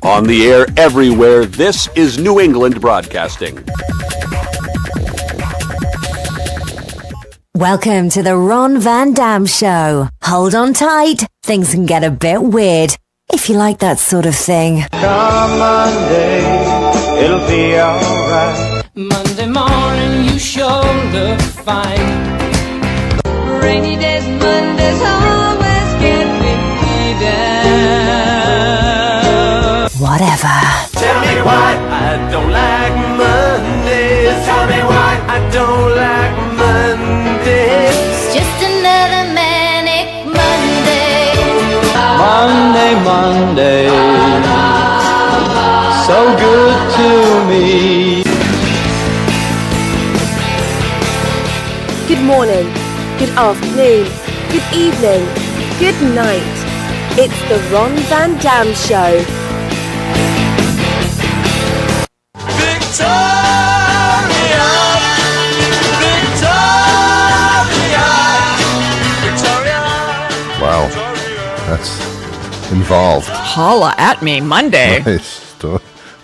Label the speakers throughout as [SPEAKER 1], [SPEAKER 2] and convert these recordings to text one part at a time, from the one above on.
[SPEAKER 1] On the air everywhere, this is New England Broadcasting.
[SPEAKER 2] Welcome to the Ron Van Dam Show. Hold on tight. Things can get a bit weird, if you like that sort of thing.
[SPEAKER 3] Come Monday, it'll be alright.
[SPEAKER 4] Monday morning, you shoulder fine. Rainy days, Mondays always get me down.
[SPEAKER 2] Whatever.
[SPEAKER 3] Tell me why I don't like Mondays. Tell me why I don't like Mondays.
[SPEAKER 5] It's just another manic Monday.
[SPEAKER 3] Monday, so good to me.
[SPEAKER 6] Good morning, good afternoon, good evening, good night. It's the Ron Van Dam Show.
[SPEAKER 3] Victoria, Victoria, Victoria.
[SPEAKER 7] Wow, that's involved.
[SPEAKER 8] Holla at me, Monday.
[SPEAKER 7] Nice.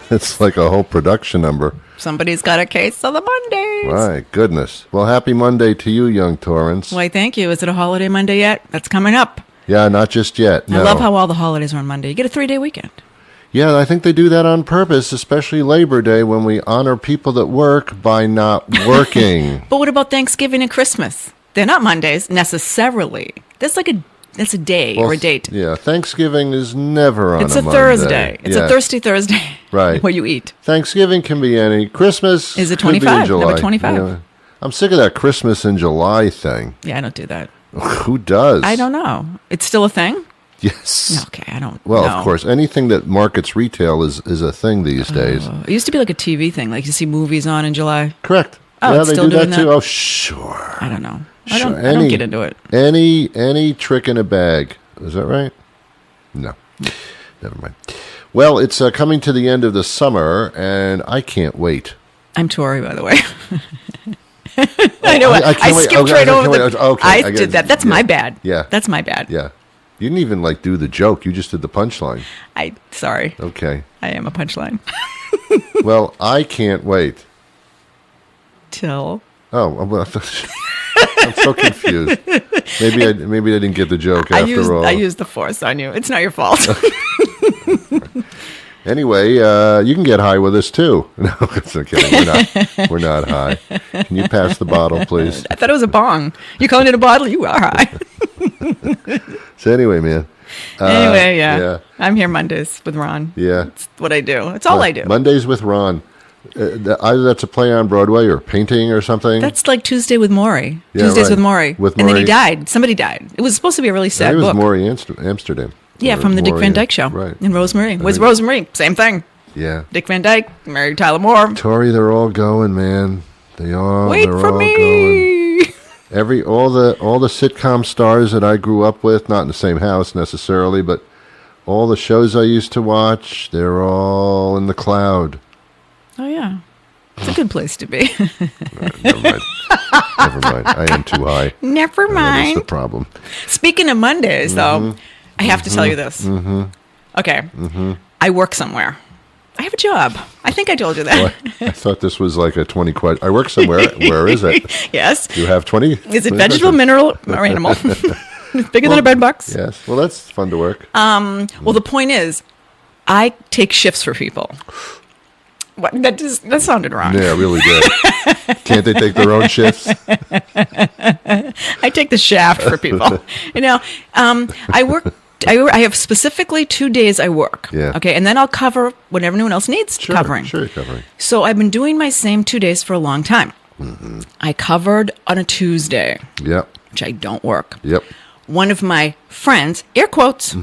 [SPEAKER 7] It's like a whole production number.
[SPEAKER 8] Somebody's got a case of the Mondays.
[SPEAKER 7] My goodness. Well, happy Monday to you, young Torrance.
[SPEAKER 8] Why, thank you. Is it a holiday Monday yet? That's coming up.
[SPEAKER 7] Yeah, not just yet. No.
[SPEAKER 8] I love how all the holidays are on Monday. You get a 3-day weekend.
[SPEAKER 7] Yeah, I think they do that on purpose, especially Labor Day, when we honor people that work by not working.
[SPEAKER 8] But what about Thanksgiving and Christmas? They're not Mondays necessarily. That's a day or a date.
[SPEAKER 7] Yeah, Thanksgiving is never on
[SPEAKER 8] It's
[SPEAKER 7] a
[SPEAKER 8] a
[SPEAKER 7] Monday.
[SPEAKER 8] Thursday. It's
[SPEAKER 7] Yeah.
[SPEAKER 8] a thirsty Thursday.
[SPEAKER 7] Right.
[SPEAKER 8] Where you eat.
[SPEAKER 7] Thanksgiving can be any. Christmas
[SPEAKER 8] Is it
[SPEAKER 7] could be in
[SPEAKER 8] 25?
[SPEAKER 7] July.
[SPEAKER 8] Number 25.
[SPEAKER 7] You know, I'm sick of that Christmas in July thing.
[SPEAKER 8] Yeah, I don't do that.
[SPEAKER 7] Who does?
[SPEAKER 8] I don't know. It's still a thing?
[SPEAKER 7] Yes.
[SPEAKER 8] Okay, I don't
[SPEAKER 7] Well,
[SPEAKER 8] know.
[SPEAKER 7] of course, anything that markets retail is a thing these days.
[SPEAKER 8] It used to be like a TV thing, like you see movies on in July.
[SPEAKER 7] Correct.
[SPEAKER 8] Oh,
[SPEAKER 7] yeah,
[SPEAKER 8] it's
[SPEAKER 7] they
[SPEAKER 8] still
[SPEAKER 7] do that
[SPEAKER 8] doing
[SPEAKER 7] too.
[SPEAKER 8] that?
[SPEAKER 7] Oh, sure.
[SPEAKER 8] I don't know.
[SPEAKER 7] Sure.
[SPEAKER 8] I don't get into it.
[SPEAKER 7] Any trick in a bag. Is that right? No. Never mind. Well, it's coming to the end of the summer, and I can't wait.
[SPEAKER 8] I'm Tori, by the way. I know.
[SPEAKER 7] I can't wait.
[SPEAKER 8] skipped
[SPEAKER 7] Okay,
[SPEAKER 8] right
[SPEAKER 7] I
[SPEAKER 8] over
[SPEAKER 7] can't
[SPEAKER 8] the.
[SPEAKER 7] wait. Okay,
[SPEAKER 8] I
[SPEAKER 7] I get
[SPEAKER 8] did
[SPEAKER 7] it.
[SPEAKER 8] that. That's
[SPEAKER 7] Yeah.
[SPEAKER 8] my bad.
[SPEAKER 7] Yeah.
[SPEAKER 8] That's my bad.
[SPEAKER 7] Yeah. You didn't even do the joke. You just did the punchline.
[SPEAKER 8] Sorry.
[SPEAKER 7] Okay.
[SPEAKER 8] I am a punchline.
[SPEAKER 7] Well, I can't wait.
[SPEAKER 8] Till.
[SPEAKER 7] Oh, well, I'm so confused. Maybe I didn't get the joke after all.
[SPEAKER 8] I used the force on you. It's not your fault.
[SPEAKER 7] Anyway, you can get high with us too. No, it's okay. We're not high. Can you pass the bottle, please?
[SPEAKER 8] I thought it was a bong. You calling it a bottle? You are high.
[SPEAKER 7] So anyway, man.
[SPEAKER 8] Anyway, yeah. I'm here Mondays with Ron.
[SPEAKER 7] Yeah.
[SPEAKER 8] It's what I do. It's all I do.
[SPEAKER 7] Mondays with Ron. Either that's a play on Broadway or painting or something.
[SPEAKER 8] That's like Tuesday with Maury.
[SPEAKER 7] Yeah,
[SPEAKER 8] Tuesdays
[SPEAKER 7] right.
[SPEAKER 8] with Maury.
[SPEAKER 7] With
[SPEAKER 8] and then he
[SPEAKER 7] Maury.
[SPEAKER 8] died. Somebody died. It was supposed to be a really sad
[SPEAKER 7] it was
[SPEAKER 8] book.
[SPEAKER 7] Maury Amsterdam.
[SPEAKER 8] Yeah,
[SPEAKER 7] Or
[SPEAKER 8] from the Dick
[SPEAKER 7] Maury-
[SPEAKER 8] Van Dyke Show.
[SPEAKER 7] Right.
[SPEAKER 8] And Rosemary. Was Rosemary. Same thing.
[SPEAKER 7] Yeah.
[SPEAKER 8] Dick Van Dyke, married Tyler Moore.
[SPEAKER 7] Tori, they're all going, man. They're
[SPEAKER 8] Wait for
[SPEAKER 7] all
[SPEAKER 8] me.
[SPEAKER 7] going. All the sitcom stars that I grew up with, not in the same house necessarily, but all the shows I used to watch, they're all in the cloud.
[SPEAKER 8] Oh, yeah. It's a good place to be.
[SPEAKER 7] Never mind. Never mind. I am too high.
[SPEAKER 8] Never
[SPEAKER 7] That's
[SPEAKER 8] mind.
[SPEAKER 7] the problem.
[SPEAKER 8] Speaking of Mondays, though, I have to tell you this. Okay. I work somewhere. I have a job. I think I told you that.
[SPEAKER 7] I thought this was like a 20 question. I work somewhere. Where is it?
[SPEAKER 8] Yes.
[SPEAKER 7] You have 20?
[SPEAKER 8] Is it vegetable, mineral, or animal? It's bigger than a bed box.
[SPEAKER 7] Yes. Well, that's fun to work.
[SPEAKER 8] Well, the point is, I take shifts for people. What? That sounded wrong.
[SPEAKER 7] Yeah, it really did. Can't they take their own shifts?
[SPEAKER 8] I take the shaft for people. I work. I have specifically 2 days I work.
[SPEAKER 7] Yeah.
[SPEAKER 8] Okay, and then I'll cover what everyone else needs covering.
[SPEAKER 7] Sure, covering.
[SPEAKER 8] So I've been doing my same 2 days for a long time. I covered on a Tuesday,
[SPEAKER 7] Yep.
[SPEAKER 8] which I don't work.
[SPEAKER 7] Yep.
[SPEAKER 8] One of my friends, air quotes,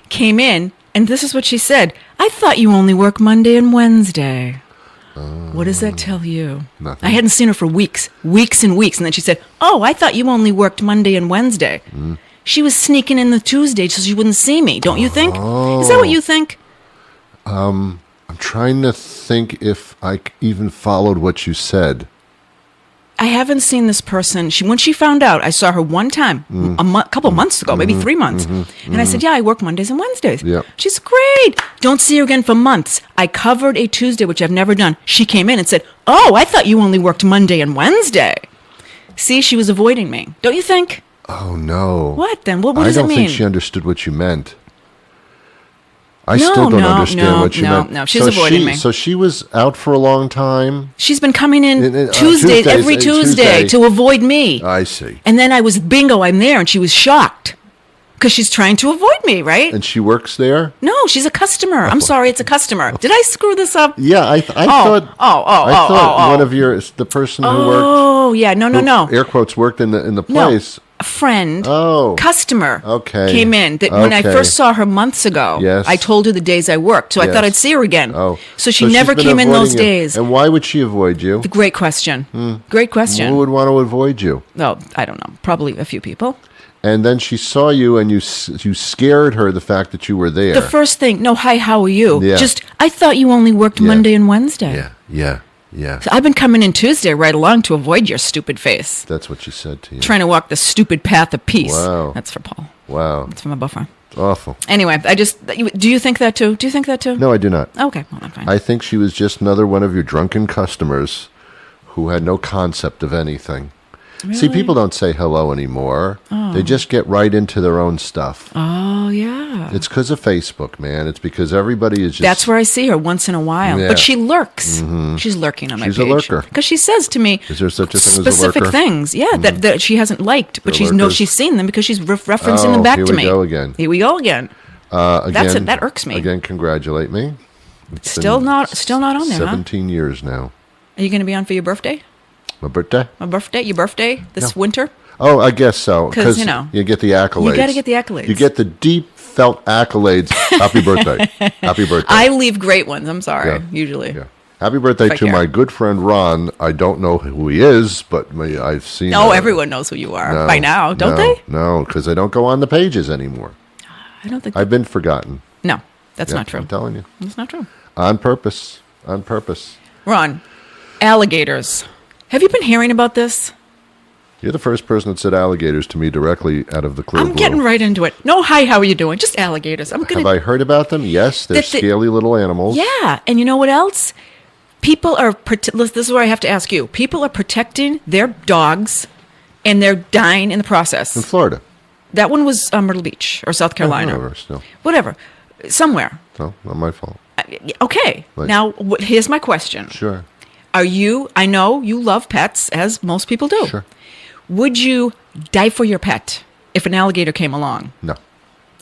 [SPEAKER 8] came in, and this is what she said. I thought you only work Monday and Wednesday. What does that tell you?
[SPEAKER 7] Nothing.
[SPEAKER 8] I hadn't seen her for weeks and weeks. And then she said, oh, I thought you only worked Monday and Wednesday. She was sneaking in the Tuesday so she wouldn't see me, don't you think? Is that what you think?
[SPEAKER 7] I'm trying to think if I even followed what you said.
[SPEAKER 8] I haven't seen this person. When she found out, I saw her one time, a couple months ago, maybe 3 months. And I said, yeah, I work Mondays and Wednesdays.
[SPEAKER 7] Yeah.
[SPEAKER 8] She's great. Don't see her again for months. I covered a Tuesday, which I've never done. She came in and said, oh, I thought you only worked Monday and Wednesday. See, she was avoiding me. Don't you think?
[SPEAKER 7] Oh, no.
[SPEAKER 8] What then? What does
[SPEAKER 7] I
[SPEAKER 8] it
[SPEAKER 7] don't
[SPEAKER 8] mean?
[SPEAKER 7] think she understood what you meant. I still don't understand what you meant.
[SPEAKER 8] No, she's avoiding me.
[SPEAKER 7] So she was out for a long time?
[SPEAKER 8] She's been coming in
[SPEAKER 7] Tuesdays,
[SPEAKER 8] every Tuesday to avoid me.
[SPEAKER 7] I see.
[SPEAKER 8] And then I was, bingo, I'm there, and she was shocked. Because she's trying to avoid me, right?
[SPEAKER 7] And she works there?
[SPEAKER 8] No, she's a customer. I'm sorry, it's a customer. Did I screw this up?
[SPEAKER 7] Yeah, I thought one of the person who worked.
[SPEAKER 8] Oh, yeah, no.
[SPEAKER 7] Air quotes worked in the place.
[SPEAKER 8] A friend, customer,
[SPEAKER 7] Okay.
[SPEAKER 8] came in. When I
[SPEAKER 7] Okay.
[SPEAKER 8] first saw her months ago,
[SPEAKER 7] Yes.
[SPEAKER 8] I told her the days I worked, so I thought
[SPEAKER 7] Yes.
[SPEAKER 8] I'd see her again.
[SPEAKER 7] Oh.
[SPEAKER 8] So she
[SPEAKER 7] she's
[SPEAKER 8] never
[SPEAKER 7] been
[SPEAKER 8] came in those
[SPEAKER 7] avoiding you.
[SPEAKER 8] days.
[SPEAKER 7] And why would she avoid you?
[SPEAKER 8] Great question. Great question.
[SPEAKER 7] Who would want to avoid you?
[SPEAKER 8] Oh, I don't know. Probably a few people.
[SPEAKER 7] And then she saw you, and you scared her the fact that you were there.
[SPEAKER 8] The first thing, no, hi, how are you?
[SPEAKER 7] Yeah.
[SPEAKER 8] Just, I thought you only worked
[SPEAKER 7] Yeah.
[SPEAKER 8] Monday and Wednesday.
[SPEAKER 7] Yeah.
[SPEAKER 8] So I've been coming in Tuesday right along to avoid your stupid face.
[SPEAKER 7] That's what she said to you.
[SPEAKER 8] Trying to walk the stupid path of peace.
[SPEAKER 7] Wow.
[SPEAKER 8] That's for Paul.
[SPEAKER 7] Wow.
[SPEAKER 8] It's for my boyfriend.
[SPEAKER 7] Awful.
[SPEAKER 8] Anyway, do you think that too? Do you think that too?
[SPEAKER 7] No, I do not.
[SPEAKER 8] Okay, well, I'm fine.
[SPEAKER 7] I think she was just another one of your drunken customers who had no concept of anything. See, people don't say hello anymore. They just get right into their own stuff.
[SPEAKER 8] Oh, yeah.
[SPEAKER 7] It's because of Facebook, man. It's because everybody is just...
[SPEAKER 8] That's where I see her once in a while.
[SPEAKER 7] Yeah.
[SPEAKER 8] But she lurks. She's lurking on my page.
[SPEAKER 7] She's a lurker.
[SPEAKER 8] Because she says to me
[SPEAKER 7] Is there such a thing as a
[SPEAKER 8] specific
[SPEAKER 7] lurker?
[SPEAKER 8] things, that she hasn't liked, but she knows
[SPEAKER 7] lurkers.
[SPEAKER 8] she's seen them because she's referencing them back to me.
[SPEAKER 7] Here we go again.
[SPEAKER 8] Here we go again.
[SPEAKER 7] Again,
[SPEAKER 8] that irks me.
[SPEAKER 7] Again, congratulate me. It's
[SPEAKER 8] Still
[SPEAKER 7] been
[SPEAKER 8] not on there,
[SPEAKER 7] 17 years now.
[SPEAKER 8] Are you going to be on for your birthday?
[SPEAKER 7] My birthday?
[SPEAKER 8] Your birthday this winter?
[SPEAKER 7] Oh, I guess so.
[SPEAKER 8] 'Cause,
[SPEAKER 7] you get the accolades.
[SPEAKER 8] You got to get the accolades.
[SPEAKER 7] You get the deep felt accolades. Happy birthday. Happy birthday.
[SPEAKER 8] I leave great ones, I'm sorry,
[SPEAKER 7] Yeah.
[SPEAKER 8] usually.
[SPEAKER 7] Yeah. Happy birthday
[SPEAKER 8] Right
[SPEAKER 7] to
[SPEAKER 8] here.
[SPEAKER 7] my good friend Ron. I don't know who he is, but I've seen.
[SPEAKER 8] No, everyone knows who you are by now, don't they?
[SPEAKER 7] No, because I don't go on the pages anymore.
[SPEAKER 8] I don't think
[SPEAKER 7] I've been forgotten.
[SPEAKER 8] No, that's
[SPEAKER 7] Yeah,
[SPEAKER 8] not true.
[SPEAKER 7] I'm telling you.
[SPEAKER 8] That's not true.
[SPEAKER 7] On purpose. On purpose.
[SPEAKER 8] Ron, alligators. Have you been hearing about this?
[SPEAKER 7] You're the first person that said alligators to me directly out of the clear
[SPEAKER 8] I'm
[SPEAKER 7] blue.
[SPEAKER 8] getting right into it. No, hi, how are you doing? Just alligators. I'm
[SPEAKER 7] Have
[SPEAKER 8] gonna.
[SPEAKER 7] I heard about them? Yes, they're
[SPEAKER 8] That the-
[SPEAKER 7] scaly little animals.
[SPEAKER 8] Yeah, and you know what else? People are. This is where I have to ask you. People are protecting their dogs, and they're dying in the process.
[SPEAKER 7] In Florida.
[SPEAKER 8] That one was Myrtle Beach or South Carolina.
[SPEAKER 7] Whatever, still.
[SPEAKER 8] Whatever, somewhere.
[SPEAKER 7] No, not my fault.
[SPEAKER 8] Okay.
[SPEAKER 7] Right.
[SPEAKER 8] Now, here's my question.
[SPEAKER 7] Sure.
[SPEAKER 8] I know you love pets, as most people do.
[SPEAKER 7] Sure.
[SPEAKER 8] Would you die for your pet if an alligator came along?
[SPEAKER 7] No.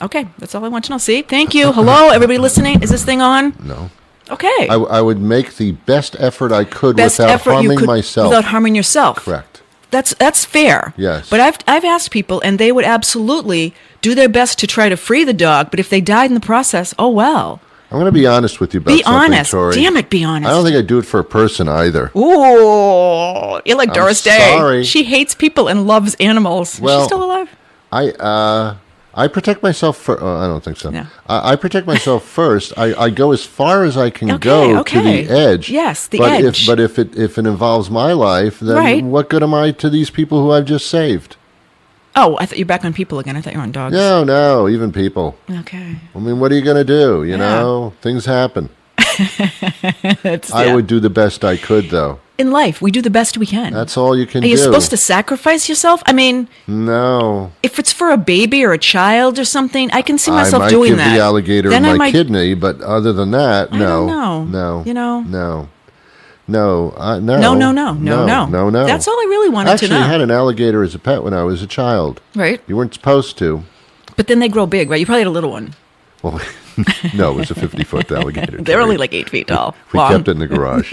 [SPEAKER 8] Okay, that's all I want to know. See? Thank you. Hello, everybody listening? Is this thing on?
[SPEAKER 7] No.
[SPEAKER 8] Okay.
[SPEAKER 7] I would make the best effort I could
[SPEAKER 8] Best
[SPEAKER 7] without
[SPEAKER 8] effort you
[SPEAKER 7] harming
[SPEAKER 8] could
[SPEAKER 7] myself.
[SPEAKER 8] without harming yourself.
[SPEAKER 7] Correct.
[SPEAKER 8] That's fair.
[SPEAKER 7] Yes.
[SPEAKER 8] But I've asked people, and they would absolutely do their best to try to free the dog. But if they died in the process, oh well.
[SPEAKER 7] I'm going to be honest with you about
[SPEAKER 8] Be
[SPEAKER 7] something,
[SPEAKER 8] honest.
[SPEAKER 7] Tori.
[SPEAKER 8] Damn it, be honest.
[SPEAKER 7] I don't think I'd do it for a person either.
[SPEAKER 8] Ooh, you're like
[SPEAKER 7] I'm
[SPEAKER 8] Doris Day.
[SPEAKER 7] sorry.
[SPEAKER 8] She hates people and loves animals. Is
[SPEAKER 7] Well,
[SPEAKER 8] she still alive?
[SPEAKER 7] I protect myself for. I don't think so.
[SPEAKER 8] No.
[SPEAKER 7] I protect myself first. I go as far as I can
[SPEAKER 8] Okay,
[SPEAKER 7] go
[SPEAKER 8] okay.
[SPEAKER 7] to the edge.
[SPEAKER 8] Yes, the
[SPEAKER 7] but
[SPEAKER 8] edge.
[SPEAKER 7] If it involves my life, then
[SPEAKER 8] Right.
[SPEAKER 7] what good am I to these people who I've just saved?
[SPEAKER 8] Oh, I thought you're back on people again. I thought you were on dogs.
[SPEAKER 7] No, even people.
[SPEAKER 8] Okay.
[SPEAKER 7] I mean, what are you going to do? You
[SPEAKER 8] Yeah.
[SPEAKER 7] know, things happen.
[SPEAKER 8] It's,
[SPEAKER 7] I
[SPEAKER 8] yeah.
[SPEAKER 7] would do the best I could, though.
[SPEAKER 8] In life, we do the best we can.
[SPEAKER 7] That's all you can
[SPEAKER 8] Are
[SPEAKER 7] do.
[SPEAKER 8] you supposed to sacrifice yourself? I mean,
[SPEAKER 7] No.
[SPEAKER 8] if it's for a baby or a child or something, I can see
[SPEAKER 7] I
[SPEAKER 8] myself
[SPEAKER 7] might
[SPEAKER 8] doing
[SPEAKER 7] give
[SPEAKER 8] that.
[SPEAKER 7] the alligator
[SPEAKER 8] Then I
[SPEAKER 7] my
[SPEAKER 8] might-
[SPEAKER 7] kidney, but other than that,
[SPEAKER 8] I
[SPEAKER 7] no.
[SPEAKER 8] don't know.
[SPEAKER 7] No.
[SPEAKER 8] You know?
[SPEAKER 7] No.
[SPEAKER 8] No.
[SPEAKER 7] No.
[SPEAKER 8] That's all I really wanted
[SPEAKER 7] Actually,
[SPEAKER 8] to know.
[SPEAKER 7] I had an alligator as a pet when I was a child.
[SPEAKER 8] Right.
[SPEAKER 7] You weren't supposed to.
[SPEAKER 8] But then they grow big, right? You probably had a little one.
[SPEAKER 7] Well, no, it was a 50-foot alligator.
[SPEAKER 8] They're
[SPEAKER 7] Tori.
[SPEAKER 8] only like 8 feet tall.
[SPEAKER 7] We
[SPEAKER 8] long.
[SPEAKER 7] kept it in the garage.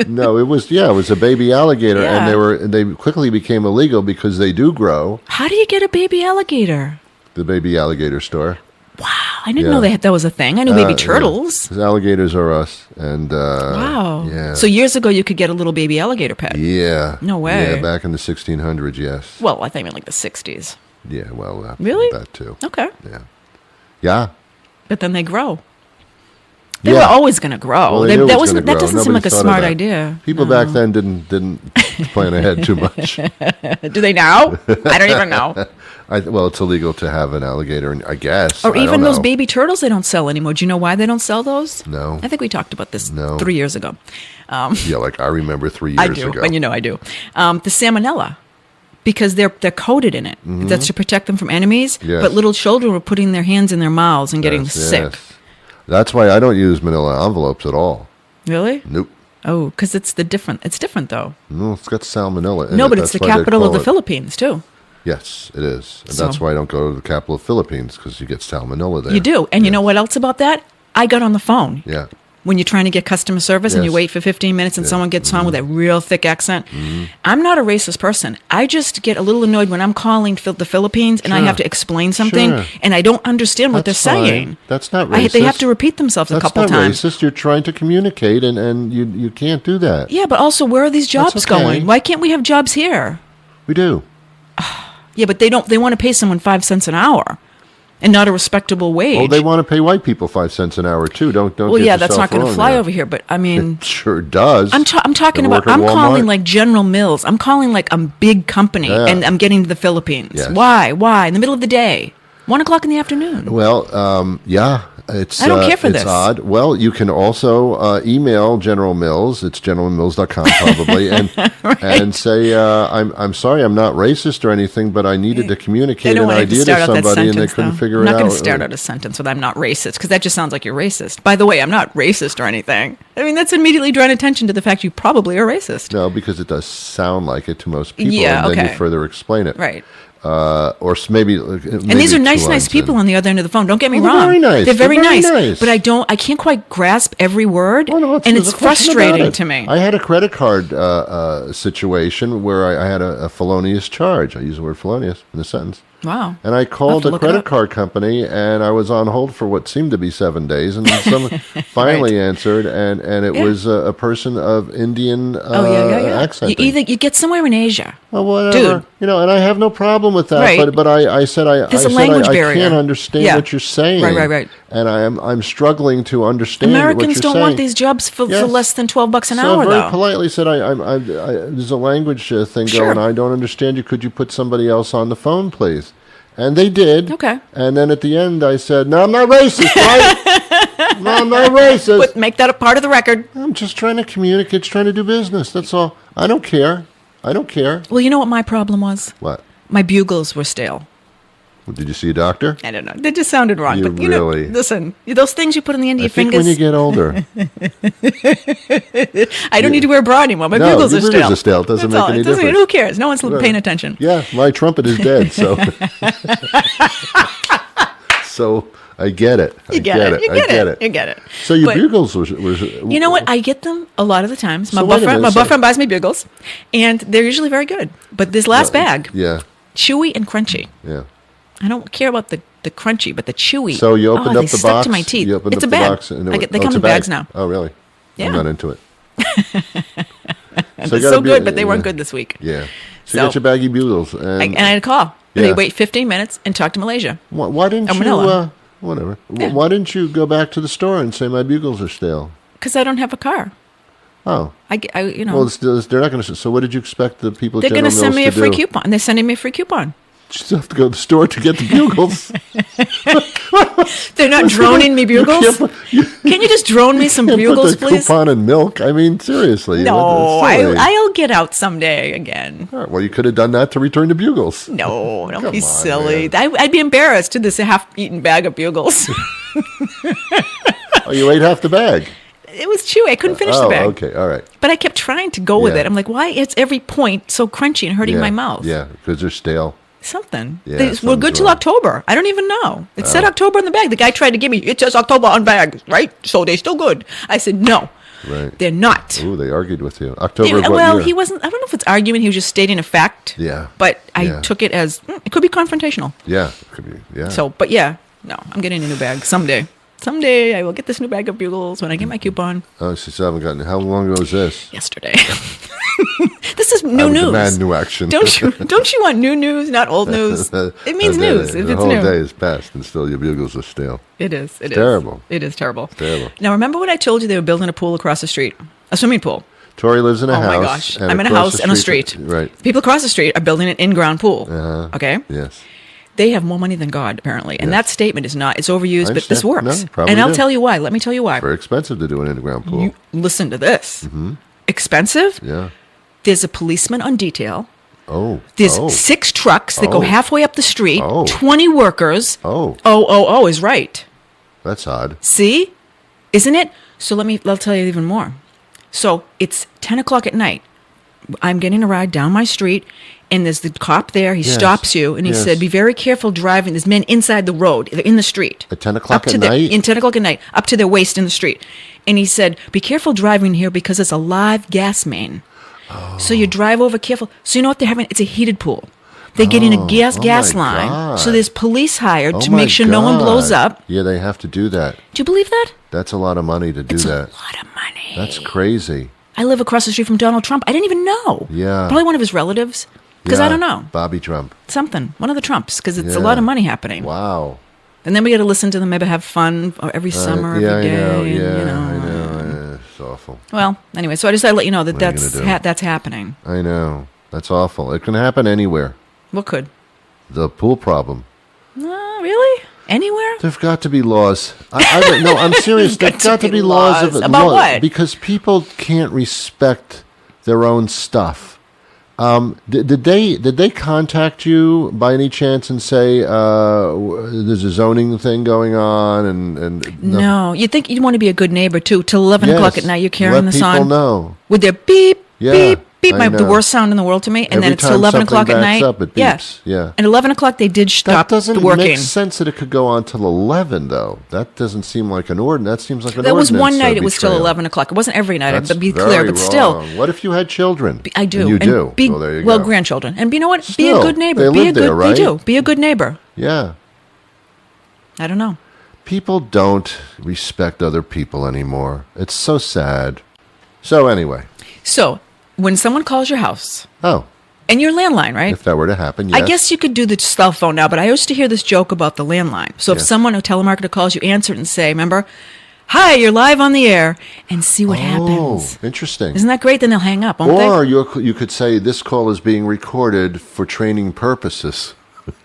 [SPEAKER 7] No, it was a baby alligator,
[SPEAKER 8] Yeah.
[SPEAKER 7] and they quickly became illegal because they do grow.
[SPEAKER 8] How do you get a baby alligator?
[SPEAKER 7] The baby alligator store.
[SPEAKER 8] Wow, I didn't
[SPEAKER 7] Yeah.
[SPEAKER 8] know that was a thing. I knew baby
[SPEAKER 7] Yeah.
[SPEAKER 8] turtles.
[SPEAKER 7] 'Cause alligators are us, and
[SPEAKER 8] Wow.
[SPEAKER 7] yeah.
[SPEAKER 8] So years ago, you could get a little baby alligator pet.
[SPEAKER 7] Yeah.
[SPEAKER 8] No way.
[SPEAKER 7] Yeah, back in the 1600s, yes.
[SPEAKER 8] Well, I think in like the 60s.
[SPEAKER 7] Yeah, well,
[SPEAKER 8] Really?
[SPEAKER 7] that too.
[SPEAKER 8] Okay.
[SPEAKER 7] Yeah. Yeah.
[SPEAKER 8] But then they grow. They were always going to grow.
[SPEAKER 7] Well, they knew it
[SPEAKER 8] that
[SPEAKER 7] was
[SPEAKER 8] wasn't.
[SPEAKER 7] gonna
[SPEAKER 8] That
[SPEAKER 7] grow.
[SPEAKER 8] doesn't seem
[SPEAKER 7] Nobody
[SPEAKER 8] like a
[SPEAKER 7] thought of
[SPEAKER 8] smart
[SPEAKER 7] that.
[SPEAKER 8] idea.
[SPEAKER 7] People back then didn't plan ahead too much.
[SPEAKER 8] Do they now? I don't even know.
[SPEAKER 7] Well, it's illegal to have an alligator, I guess.
[SPEAKER 8] Or
[SPEAKER 7] I
[SPEAKER 8] even
[SPEAKER 7] don't
[SPEAKER 8] those
[SPEAKER 7] know.
[SPEAKER 8] baby turtles they don't sell anymore. Do you know why they don't sell those?
[SPEAKER 7] No.
[SPEAKER 8] I think we talked about this
[SPEAKER 7] No.
[SPEAKER 8] 3 years ago.
[SPEAKER 7] Yeah, like I remember 3 years
[SPEAKER 8] I do,
[SPEAKER 7] ago.
[SPEAKER 8] and you know I do. The salmonella, because they're coated in it. That's to protect them from enemies.
[SPEAKER 7] Yes.
[SPEAKER 8] But little children were putting their hands in their mouths and getting
[SPEAKER 7] Yes,
[SPEAKER 8] sick.
[SPEAKER 7] yes. That's why I don't use manila envelopes at all.
[SPEAKER 8] Really?
[SPEAKER 7] Nope.
[SPEAKER 8] Oh, because it's different. It's different though.
[SPEAKER 7] No, it's got salmonella in
[SPEAKER 8] No,
[SPEAKER 7] it.
[SPEAKER 8] but it's the
[SPEAKER 7] That's why they
[SPEAKER 8] capital of
[SPEAKER 7] call
[SPEAKER 8] the
[SPEAKER 7] it-
[SPEAKER 8] Philippines too.
[SPEAKER 7] Yes, it is. And
[SPEAKER 8] So-
[SPEAKER 7] that's why I don't go to the capital of the Philippines, because you get salmonella there.
[SPEAKER 8] You do, and you
[SPEAKER 7] Yeah.
[SPEAKER 8] know what else about that? I got on the phone.
[SPEAKER 7] Yeah.
[SPEAKER 8] When you're trying to get customer service and you
[SPEAKER 7] Yes.
[SPEAKER 8] wait for 15 minutes and
[SPEAKER 7] Yeah.
[SPEAKER 8] someone gets on with that real thick accent. I'm not a racist person. I just get a little annoyed when I'm calling the Philippines and I
[SPEAKER 7] Sure.
[SPEAKER 8] have to explain something
[SPEAKER 7] Sure.
[SPEAKER 8] and I don't understand what
[SPEAKER 7] That's
[SPEAKER 8] they're
[SPEAKER 7] fine.
[SPEAKER 8] saying.
[SPEAKER 7] That's not
[SPEAKER 8] They have
[SPEAKER 7] racist.
[SPEAKER 8] to repeat themselves a
[SPEAKER 7] That's
[SPEAKER 8] couple
[SPEAKER 7] not
[SPEAKER 8] times.
[SPEAKER 7] racist. You're trying to communicate, and you can't do that.
[SPEAKER 8] Yeah, but also where are these jobs
[SPEAKER 7] That's okay.
[SPEAKER 8] going? Why can't we have jobs here?
[SPEAKER 7] We do.
[SPEAKER 8] Yeah, but they don't. They want to pay someone 5 cents an hour, and not a respectable wage.
[SPEAKER 7] Oh, they want to pay white people 5 cents an hour too. Don't.
[SPEAKER 8] Well,
[SPEAKER 7] get
[SPEAKER 8] yeah, that's
[SPEAKER 7] yourself
[SPEAKER 8] not going to
[SPEAKER 7] wrong
[SPEAKER 8] fly
[SPEAKER 7] there.
[SPEAKER 8] over here. But I mean,
[SPEAKER 7] It sure does.
[SPEAKER 8] I'm talking
[SPEAKER 7] They
[SPEAKER 8] about.
[SPEAKER 7] work at
[SPEAKER 8] I'm calling
[SPEAKER 7] Walmart?
[SPEAKER 8] like General Mills. I'm calling like a big company,
[SPEAKER 7] Yeah.
[SPEAKER 8] and I'm getting to the Philippines.
[SPEAKER 7] Yes.
[SPEAKER 8] Why? Why in the middle of the day, 1:00 in the afternoon?
[SPEAKER 7] Well, yeah, it's.
[SPEAKER 8] I don't care for
[SPEAKER 7] it's
[SPEAKER 8] this.
[SPEAKER 7] odd. Well, you can also email General Mills. It's generalmills.com probably, and say, I'm sorry, I'm not racist or anything, but I needed to
[SPEAKER 8] I
[SPEAKER 7] communicate
[SPEAKER 8] don't
[SPEAKER 7] an
[SPEAKER 8] want to
[SPEAKER 7] idea to
[SPEAKER 8] start out that
[SPEAKER 7] somebody, and they
[SPEAKER 8] sentence.
[SPEAKER 7] couldn't
[SPEAKER 8] though.
[SPEAKER 7] figure
[SPEAKER 8] I'm
[SPEAKER 7] it
[SPEAKER 8] not
[SPEAKER 7] out.
[SPEAKER 8] going to start out a sentence with "I'm not racist" because that just sounds like you're racist. By the way, I'm not racist or anything. I mean, that's immediately drawing attention to the fact you probably are racist.
[SPEAKER 7] No, because it does sound like it to most people,
[SPEAKER 8] Yeah,
[SPEAKER 7] and then
[SPEAKER 8] okay.
[SPEAKER 7] you further explain it.
[SPEAKER 8] Right.
[SPEAKER 7] Or maybe.
[SPEAKER 8] And these are nice people on the other end of the phone. Don't get me
[SPEAKER 7] Well, they're
[SPEAKER 8] wrong.
[SPEAKER 7] very nice.
[SPEAKER 8] They're very
[SPEAKER 7] They're very
[SPEAKER 8] nice.
[SPEAKER 7] nice.
[SPEAKER 8] But I can't quite grasp every word.
[SPEAKER 7] Oh, no,
[SPEAKER 8] and
[SPEAKER 7] there's
[SPEAKER 8] it's
[SPEAKER 7] a question about
[SPEAKER 8] frustrating
[SPEAKER 7] it.
[SPEAKER 8] to me.
[SPEAKER 7] I had a credit card situation where I had a felonious charge. I use the word felonious in a sentence.
[SPEAKER 8] Wow.
[SPEAKER 7] And I called
[SPEAKER 8] to
[SPEAKER 7] the
[SPEAKER 8] look it
[SPEAKER 7] credit
[SPEAKER 8] up.
[SPEAKER 7] card company, and I was on hold for what seemed to be 7 days, and then someone finally answered, and it
[SPEAKER 8] Yeah.
[SPEAKER 7] was a person of Indian
[SPEAKER 8] Yeah.
[SPEAKER 7] accent.
[SPEAKER 8] You get somewhere in Asia.
[SPEAKER 7] Well, whatever.
[SPEAKER 8] Dude.
[SPEAKER 7] You know, and I have no problem with that.
[SPEAKER 8] Right.
[SPEAKER 7] But I said
[SPEAKER 8] There's a
[SPEAKER 7] I
[SPEAKER 8] language
[SPEAKER 7] I
[SPEAKER 8] barrier.
[SPEAKER 7] can't understand
[SPEAKER 8] Yeah.
[SPEAKER 7] what you're saying.
[SPEAKER 8] Right.
[SPEAKER 7] And I'm struggling to understand what
[SPEAKER 8] Americans
[SPEAKER 7] you're
[SPEAKER 8] don't
[SPEAKER 7] saying.
[SPEAKER 8] want these jobs for
[SPEAKER 7] Yes.
[SPEAKER 8] less than $12 an
[SPEAKER 7] So
[SPEAKER 8] hour,
[SPEAKER 7] I very
[SPEAKER 8] though.
[SPEAKER 7] politely said, there's a language thing
[SPEAKER 8] Sure.
[SPEAKER 7] going. I don't understand you. Could you put somebody else on the phone, please? And they did.
[SPEAKER 8] Okay.
[SPEAKER 7] And then at the end, I said, no, I'm not racist, right? No, I'm not racist.
[SPEAKER 8] But make that a part of the record.
[SPEAKER 7] I'm just trying to communicate, trying to do business. That's all. I don't care.
[SPEAKER 8] Well, you know what my problem was?
[SPEAKER 7] What?
[SPEAKER 8] My bugles were stale.
[SPEAKER 7] Did you see a doctor?
[SPEAKER 8] I don't know. They just sounded wrong.
[SPEAKER 7] You
[SPEAKER 8] but you know,
[SPEAKER 7] really-
[SPEAKER 8] listen, those things you put on the end of
[SPEAKER 7] I
[SPEAKER 8] your
[SPEAKER 7] think
[SPEAKER 8] fingers.
[SPEAKER 7] when you get older.
[SPEAKER 8] I don't need to wear a bra anymore. My
[SPEAKER 7] No,
[SPEAKER 8] bugles
[SPEAKER 7] your
[SPEAKER 8] are
[SPEAKER 7] bugles
[SPEAKER 8] stale.
[SPEAKER 7] are stale. It doesn't
[SPEAKER 8] That's
[SPEAKER 7] make
[SPEAKER 8] all.
[SPEAKER 7] any
[SPEAKER 8] It doesn't-
[SPEAKER 7] difference.
[SPEAKER 8] Who cares? No one's paying attention.
[SPEAKER 7] Yeah, my trumpet is dead, so so I get it.
[SPEAKER 8] You get it. You get it. You get it.
[SPEAKER 7] So your
[SPEAKER 8] But-
[SPEAKER 7] bugles was
[SPEAKER 8] You know what? I get them a lot of the times. My
[SPEAKER 7] So wait a
[SPEAKER 8] boyfriend,
[SPEAKER 7] minute,
[SPEAKER 8] my boyfriend buys me bugles, and they're usually very good. But this last bag,
[SPEAKER 7] Yeah,
[SPEAKER 8] chewy and crunchy.
[SPEAKER 7] yeah.
[SPEAKER 8] I don't care about the crunchy, but the chewy.
[SPEAKER 7] So you opened
[SPEAKER 8] they
[SPEAKER 7] up the
[SPEAKER 8] stuck
[SPEAKER 7] box.
[SPEAKER 8] to my teeth.
[SPEAKER 7] You opened
[SPEAKER 8] It's
[SPEAKER 7] up
[SPEAKER 8] a
[SPEAKER 7] the
[SPEAKER 8] bag.
[SPEAKER 7] box, and
[SPEAKER 8] They
[SPEAKER 7] it's
[SPEAKER 8] come
[SPEAKER 7] a
[SPEAKER 8] in
[SPEAKER 7] bag.
[SPEAKER 8] bags now.
[SPEAKER 7] Oh, really?
[SPEAKER 8] Yeah.
[SPEAKER 7] I'm not into it.
[SPEAKER 8] They're so good, but they weren't good this week.
[SPEAKER 7] Yeah. So,
[SPEAKER 8] So-
[SPEAKER 7] you got your baggy bugles, and
[SPEAKER 8] And I had to call.
[SPEAKER 7] Yeah.
[SPEAKER 8] They wait 15 minutes and talk to Malaysia.
[SPEAKER 7] why didn't
[SPEAKER 8] Oh,
[SPEAKER 7] you?
[SPEAKER 8] Manila.
[SPEAKER 7] Whatever.
[SPEAKER 8] Yeah.
[SPEAKER 7] Why didn't you go back to the store and say my bugles are stale?
[SPEAKER 8] Because I don't have a car.
[SPEAKER 7] Oh.
[SPEAKER 8] You know,
[SPEAKER 7] Well, they're not going to. So, what did you expect the people? at
[SPEAKER 8] they're going to
[SPEAKER 7] General
[SPEAKER 8] send me
[SPEAKER 7] Mills
[SPEAKER 8] a free
[SPEAKER 7] do?
[SPEAKER 8] coupon. They're sending me a free coupon.
[SPEAKER 7] You just have to go to the store to get the bugles.
[SPEAKER 8] They're not droning me bugles. Can you just drone me some
[SPEAKER 7] Can't
[SPEAKER 8] bugles,
[SPEAKER 7] put the
[SPEAKER 8] please?
[SPEAKER 7] coupon in milk. I mean, seriously.
[SPEAKER 8] No,
[SPEAKER 7] that's silly.
[SPEAKER 8] I'll get out someday again.
[SPEAKER 7] All right, well, you could have done that to return the bugles.
[SPEAKER 8] No, don't
[SPEAKER 7] Come
[SPEAKER 8] be
[SPEAKER 7] on,
[SPEAKER 8] silly.
[SPEAKER 7] man.
[SPEAKER 8] I'd be embarrassed to this half-eaten bag of bugles.
[SPEAKER 7] Oh, you ate half the bag.
[SPEAKER 8] It was chewy. I couldn't finish
[SPEAKER 7] Oh,
[SPEAKER 8] the bag.
[SPEAKER 7] okay, all right.
[SPEAKER 8] But I kept trying to go with
[SPEAKER 7] Yeah.
[SPEAKER 8] it. I'm like, why is every point so crunchy and hurting
[SPEAKER 7] Yeah,
[SPEAKER 8] my mouth?
[SPEAKER 7] Yeah, because they're stale.
[SPEAKER 8] Something.
[SPEAKER 7] Yeah,
[SPEAKER 8] We're
[SPEAKER 7] something's
[SPEAKER 8] good till
[SPEAKER 7] wrong.
[SPEAKER 8] October. I don't even know. It said October on the bag. The guy tried to give me, it says October on bag, right? So they're still good. I said, no,
[SPEAKER 7] Right.
[SPEAKER 8] they're not.
[SPEAKER 7] Ooh, they argued with you. October of what
[SPEAKER 8] Well,
[SPEAKER 7] year?
[SPEAKER 8] he wasn't, I don't know if it's arguing. He was just stating a fact.
[SPEAKER 7] Yeah.
[SPEAKER 8] But I
[SPEAKER 7] Yeah.
[SPEAKER 8] took it as, it could be confrontational.
[SPEAKER 7] Yeah, it could be. Yeah.
[SPEAKER 8] So, but yeah, no, I'm getting a new bag someday. Someday I will get this new bag of bugles when I get my coupon.
[SPEAKER 7] Oh, she still haven't gotten. How long ago was this?
[SPEAKER 8] Yesterday. This is
[SPEAKER 7] I
[SPEAKER 8] new
[SPEAKER 7] would
[SPEAKER 8] news.
[SPEAKER 7] demand new action.
[SPEAKER 8] Don't you want new news, not old news? It means news if
[SPEAKER 7] the
[SPEAKER 8] it's
[SPEAKER 7] whole
[SPEAKER 8] new.
[SPEAKER 7] day is passed, and still your bugles are stale.
[SPEAKER 8] It is. It is
[SPEAKER 7] terrible.
[SPEAKER 8] It is terrible.
[SPEAKER 7] Terrible.
[SPEAKER 8] Now, remember when I told you they were building a pool across the street? A swimming pool.
[SPEAKER 7] Tori lives in a
[SPEAKER 8] Oh
[SPEAKER 7] house.
[SPEAKER 8] my gosh.
[SPEAKER 7] and
[SPEAKER 8] I'm in a
[SPEAKER 7] across
[SPEAKER 8] house
[SPEAKER 7] the
[SPEAKER 8] and a street.
[SPEAKER 7] Right.
[SPEAKER 8] People across the street are building an in-ground pool. Okay?
[SPEAKER 7] Yes.
[SPEAKER 8] They have more money than God, apparently. And
[SPEAKER 7] Yes.
[SPEAKER 8] that statement is not, it's overused,
[SPEAKER 7] I
[SPEAKER 8] but this
[SPEAKER 7] understand.
[SPEAKER 8] works.
[SPEAKER 7] No, probably
[SPEAKER 8] And I'll
[SPEAKER 7] do.
[SPEAKER 8] tell you why. Let me tell you why.
[SPEAKER 7] Very expensive to do an underground pool.
[SPEAKER 8] You listen to this. Expensive?
[SPEAKER 7] Yeah.
[SPEAKER 8] There's a policeman on detail.
[SPEAKER 7] Oh.
[SPEAKER 8] There's
[SPEAKER 7] oh.
[SPEAKER 8] 6 trucks that go
[SPEAKER 7] Oh.
[SPEAKER 8] halfway up the street.
[SPEAKER 7] Oh.
[SPEAKER 8] 20 workers.
[SPEAKER 7] Oh.
[SPEAKER 8] Oh is right.
[SPEAKER 7] That's odd.
[SPEAKER 8] See? Isn't it? So I'll tell you even more. So it's 10 o'clock at night. I'm getting a ride down my street, and there's the cop there. He
[SPEAKER 7] Yes.
[SPEAKER 8] stops you, and he
[SPEAKER 7] Yes.
[SPEAKER 8] said, be very careful driving. There's men inside the road. They're in the street.
[SPEAKER 7] At 10 o'clock
[SPEAKER 8] Up to
[SPEAKER 7] at
[SPEAKER 8] their-
[SPEAKER 7] night?
[SPEAKER 8] In 10 o'clock at night, up to their waist in the street. And he said, be careful driving here because it's a live gas main. So you drive over careful. So you know what they're having? It's a heated pool. They get in a gas
[SPEAKER 7] my
[SPEAKER 8] line.
[SPEAKER 7] God.
[SPEAKER 8] So there's police hired to
[SPEAKER 7] Oh my
[SPEAKER 8] make sure no one blows
[SPEAKER 7] God.
[SPEAKER 8] up.
[SPEAKER 7] Yeah, they have to do that.
[SPEAKER 8] Do you believe that?
[SPEAKER 7] That's a lot of money to do
[SPEAKER 8] It's
[SPEAKER 7] that.
[SPEAKER 8] a lot of money.
[SPEAKER 7] That's crazy.
[SPEAKER 8] I live across the street from Donald Trump. I didn't even know.
[SPEAKER 7] Yeah.
[SPEAKER 8] Probably one of his relatives. Because
[SPEAKER 7] Yeah.
[SPEAKER 8] I don't know.
[SPEAKER 7] Bobby Trump.
[SPEAKER 8] Something. One of the Trumps. Because it's a
[SPEAKER 7] Yeah.
[SPEAKER 8] lot of money happening.
[SPEAKER 7] Wow.
[SPEAKER 8] And then we got to listen to them maybe have fun every summer,
[SPEAKER 7] yeah,
[SPEAKER 8] every day.
[SPEAKER 7] I know.
[SPEAKER 8] and,
[SPEAKER 7] Yeah,
[SPEAKER 8] you know.
[SPEAKER 7] I know. It's awful.
[SPEAKER 8] Well, anyway, so I just thought I'd let you know that
[SPEAKER 7] What are you
[SPEAKER 8] that's
[SPEAKER 7] gonna do?
[SPEAKER 8] that's happening.
[SPEAKER 7] I know. That's awful. It can happen anywhere.
[SPEAKER 8] What could?
[SPEAKER 7] The pool problem.
[SPEAKER 8] Really? Anywhere?
[SPEAKER 7] There've got to be laws. No, I'm serious. There've got to be laws of
[SPEAKER 8] About what?
[SPEAKER 7] Because people can't respect their own stuff. Did they contact you by any chance and say there's a zoning thing going on and
[SPEAKER 8] No. You'd think you'd want to be a good neighbor, too. Till 11 o'clock at night, you're carrying
[SPEAKER 7] let
[SPEAKER 8] this
[SPEAKER 7] people
[SPEAKER 8] on.
[SPEAKER 7] know.
[SPEAKER 8] With their beep,
[SPEAKER 7] Yeah,
[SPEAKER 8] beep, beep.
[SPEAKER 7] I
[SPEAKER 8] The
[SPEAKER 7] know.
[SPEAKER 8] worst sound in the world to me. And
[SPEAKER 7] Every
[SPEAKER 8] then it's till
[SPEAKER 7] time
[SPEAKER 8] 11
[SPEAKER 7] something
[SPEAKER 8] o'clock at
[SPEAKER 7] backs
[SPEAKER 8] night.
[SPEAKER 7] up, it beeps. Yeah.
[SPEAKER 8] And 11 o'clock, they did
[SPEAKER 7] That
[SPEAKER 8] stop
[SPEAKER 7] doesn't
[SPEAKER 8] working.
[SPEAKER 7] make sense that it could go on till 11, though. That doesn't seem like an ordinance. That seems like an
[SPEAKER 8] That was
[SPEAKER 7] ordinance.
[SPEAKER 8] one night. It was till
[SPEAKER 7] betrayal.
[SPEAKER 8] 11 o'clock. It wasn't every night.
[SPEAKER 7] That's
[SPEAKER 8] I'd be
[SPEAKER 7] very
[SPEAKER 8] clear, but still,
[SPEAKER 7] wrong. What if you had children?
[SPEAKER 8] I do.
[SPEAKER 7] And you
[SPEAKER 8] And
[SPEAKER 7] do.
[SPEAKER 8] Be,
[SPEAKER 7] Well, there you
[SPEAKER 8] well,
[SPEAKER 7] go.
[SPEAKER 8] grandchildren. And you know what? Be
[SPEAKER 7] Still,
[SPEAKER 8] a good neighbor.
[SPEAKER 7] they
[SPEAKER 8] Be a
[SPEAKER 7] live
[SPEAKER 8] good.
[SPEAKER 7] there, right?
[SPEAKER 8] You do. Be a good neighbor.
[SPEAKER 7] Yeah.
[SPEAKER 8] I don't know.
[SPEAKER 7] People don't respect other people anymore. It's so sad. So anyway.
[SPEAKER 8] So when someone calls your house
[SPEAKER 7] Oh,
[SPEAKER 8] and your landline, right?
[SPEAKER 7] if that were to happen, yes.
[SPEAKER 8] I guess you could do the cell phone now, but I used to hear this joke about the landline. So if
[SPEAKER 7] Yes.
[SPEAKER 8] someone, a telemarketer, calls you, answer it and say, remember, hi, you're live on the air, and see what happens.
[SPEAKER 7] Oh, interesting.
[SPEAKER 8] Isn't that great? Then they'll hang up, won't
[SPEAKER 7] Or
[SPEAKER 8] they?
[SPEAKER 7] you could say this call is being recorded for training purposes.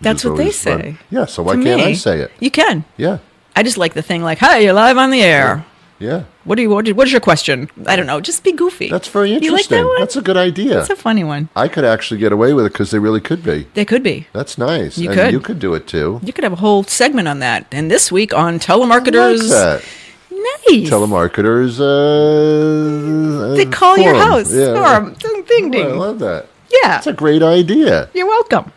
[SPEAKER 8] That's
[SPEAKER 7] It's
[SPEAKER 8] what they
[SPEAKER 7] always fun.
[SPEAKER 8] say.
[SPEAKER 7] Yeah, so why
[SPEAKER 8] To
[SPEAKER 7] can't I
[SPEAKER 8] me,
[SPEAKER 7] say it?
[SPEAKER 8] You can.
[SPEAKER 7] Yeah,
[SPEAKER 8] I just like the thing like, hi, you're live on the air.
[SPEAKER 7] yeah.
[SPEAKER 8] What is your question? I don't know. Just be goofy.
[SPEAKER 7] That's very
[SPEAKER 8] You like
[SPEAKER 7] interesting.
[SPEAKER 8] that one?
[SPEAKER 7] That's a good idea.
[SPEAKER 8] That's a funny one.
[SPEAKER 7] I could actually get away with it because they really could be.
[SPEAKER 8] They could be.
[SPEAKER 7] That's nice.
[SPEAKER 8] You
[SPEAKER 7] and
[SPEAKER 8] could.
[SPEAKER 7] You could do it too.
[SPEAKER 8] You could have a whole segment on that. And this week on
[SPEAKER 7] I like
[SPEAKER 8] telemarketers.
[SPEAKER 7] that.
[SPEAKER 8] Nice.
[SPEAKER 7] Telemarketers.
[SPEAKER 8] They call your
[SPEAKER 7] forum.
[SPEAKER 8] house.
[SPEAKER 7] Yeah.
[SPEAKER 8] Forum. Ding, ding.
[SPEAKER 7] Oh, I love that.
[SPEAKER 8] Yeah.
[SPEAKER 7] That's a great idea.
[SPEAKER 8] You're welcome.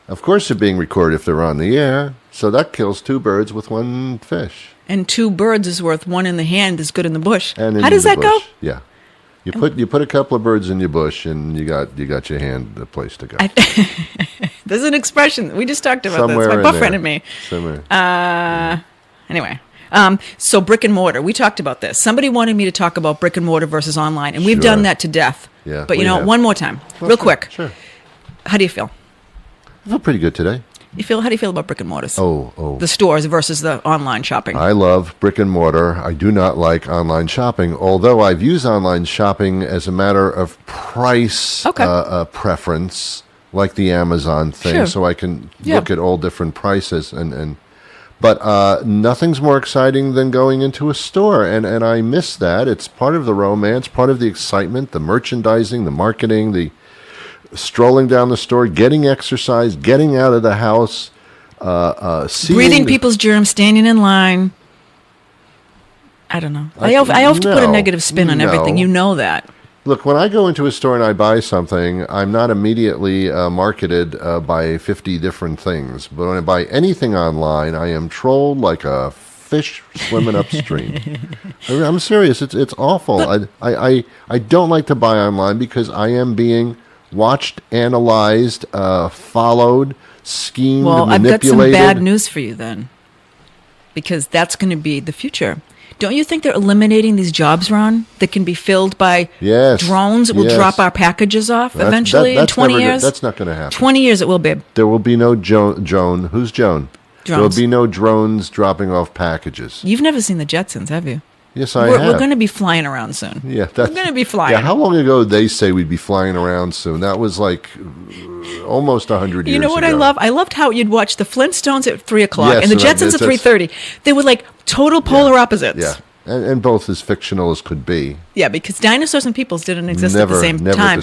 [SPEAKER 7] Of course, they're being recorded if they're on the air. So that kills 2 birds with 1 fish.
[SPEAKER 8] And 2 birds is worth 1 in the hand is good in the bush.
[SPEAKER 7] And
[SPEAKER 8] How
[SPEAKER 7] in
[SPEAKER 8] does
[SPEAKER 7] the
[SPEAKER 8] that go?
[SPEAKER 7] bush. Yeah. You put a couple of birds in your bush, and you got your hand a place to go.
[SPEAKER 8] There's an expression. We just talked about
[SPEAKER 7] Somewhere
[SPEAKER 8] this. My
[SPEAKER 7] in
[SPEAKER 8] boyfriend
[SPEAKER 7] there.
[SPEAKER 8] and me.
[SPEAKER 7] Somewhere.
[SPEAKER 8] Anyway. So brick and mortar. We talked about this. Somebody wanted me to talk about brick and mortar versus online, and we've
[SPEAKER 7] Sure.
[SPEAKER 8] done that to death.
[SPEAKER 7] Yeah,
[SPEAKER 8] But you
[SPEAKER 7] we
[SPEAKER 8] know,
[SPEAKER 7] have.
[SPEAKER 8] one more time,
[SPEAKER 7] Well,
[SPEAKER 8] real
[SPEAKER 7] sure,
[SPEAKER 8] quick.
[SPEAKER 7] Sure.
[SPEAKER 8] How do you feel?
[SPEAKER 7] I feel pretty good today.
[SPEAKER 8] How do you feel about brick and mortars?
[SPEAKER 7] Oh.
[SPEAKER 8] The stores versus the online shopping.
[SPEAKER 7] I love brick and mortar. I do not like online shopping, although I've used online shopping as a matter of price preference, like the Amazon thing,
[SPEAKER 8] Sure.
[SPEAKER 7] so I can
[SPEAKER 8] Yeah.
[SPEAKER 7] look at all different prices. But nothing's more exciting than going into a store, and I miss that. It's part of the romance, part of the excitement, the merchandising, the marketing, the strolling down the store, getting exercise, getting out of the house, seeing
[SPEAKER 8] Breathing people's germs, standing in line. I don't know. I have to put a negative spin on everything. You know that.
[SPEAKER 7] Look, when I go into a store and I buy something, I'm not immediately marketed by 50 different things. But when I buy anything online, I am trolled like a fish swimming upstream. I'm serious. It's awful. I don't like to buy online because I am being watched, analyzed, followed, schemed,
[SPEAKER 8] Well, I've got
[SPEAKER 7] manipulated.
[SPEAKER 8] some bad news for you then. because that's going to be the future. Don't you think they're eliminating these jobs, Ron, that can be filled by drones that will drop our packages off eventually in 20 years?
[SPEAKER 7] That's not going to happen.
[SPEAKER 8] 20 years it will be.
[SPEAKER 7] There will be no Joan. Who's Joan?
[SPEAKER 8] Drones.
[SPEAKER 7] There will be no drones dropping off packages.
[SPEAKER 8] You've never seen the Jetsons, have you?
[SPEAKER 7] Yes, I
[SPEAKER 8] We're
[SPEAKER 7] have.
[SPEAKER 8] going to be flying around soon.
[SPEAKER 7] Yeah,
[SPEAKER 8] we're going to be flying.
[SPEAKER 7] Yeah, how long ago did they say we'd be flying around soon? That was like almost 100 years ago.
[SPEAKER 8] You know what I love? I loved how you'd watch the Flintstones at 3 o'clock
[SPEAKER 7] Yes,
[SPEAKER 8] and the
[SPEAKER 7] and
[SPEAKER 8] Jetsons at 3:30. They were like total polar opposites.
[SPEAKER 7] Yeah, and both as fictional as could be.
[SPEAKER 8] Yeah, because dinosaurs and peoples didn't exist at the same time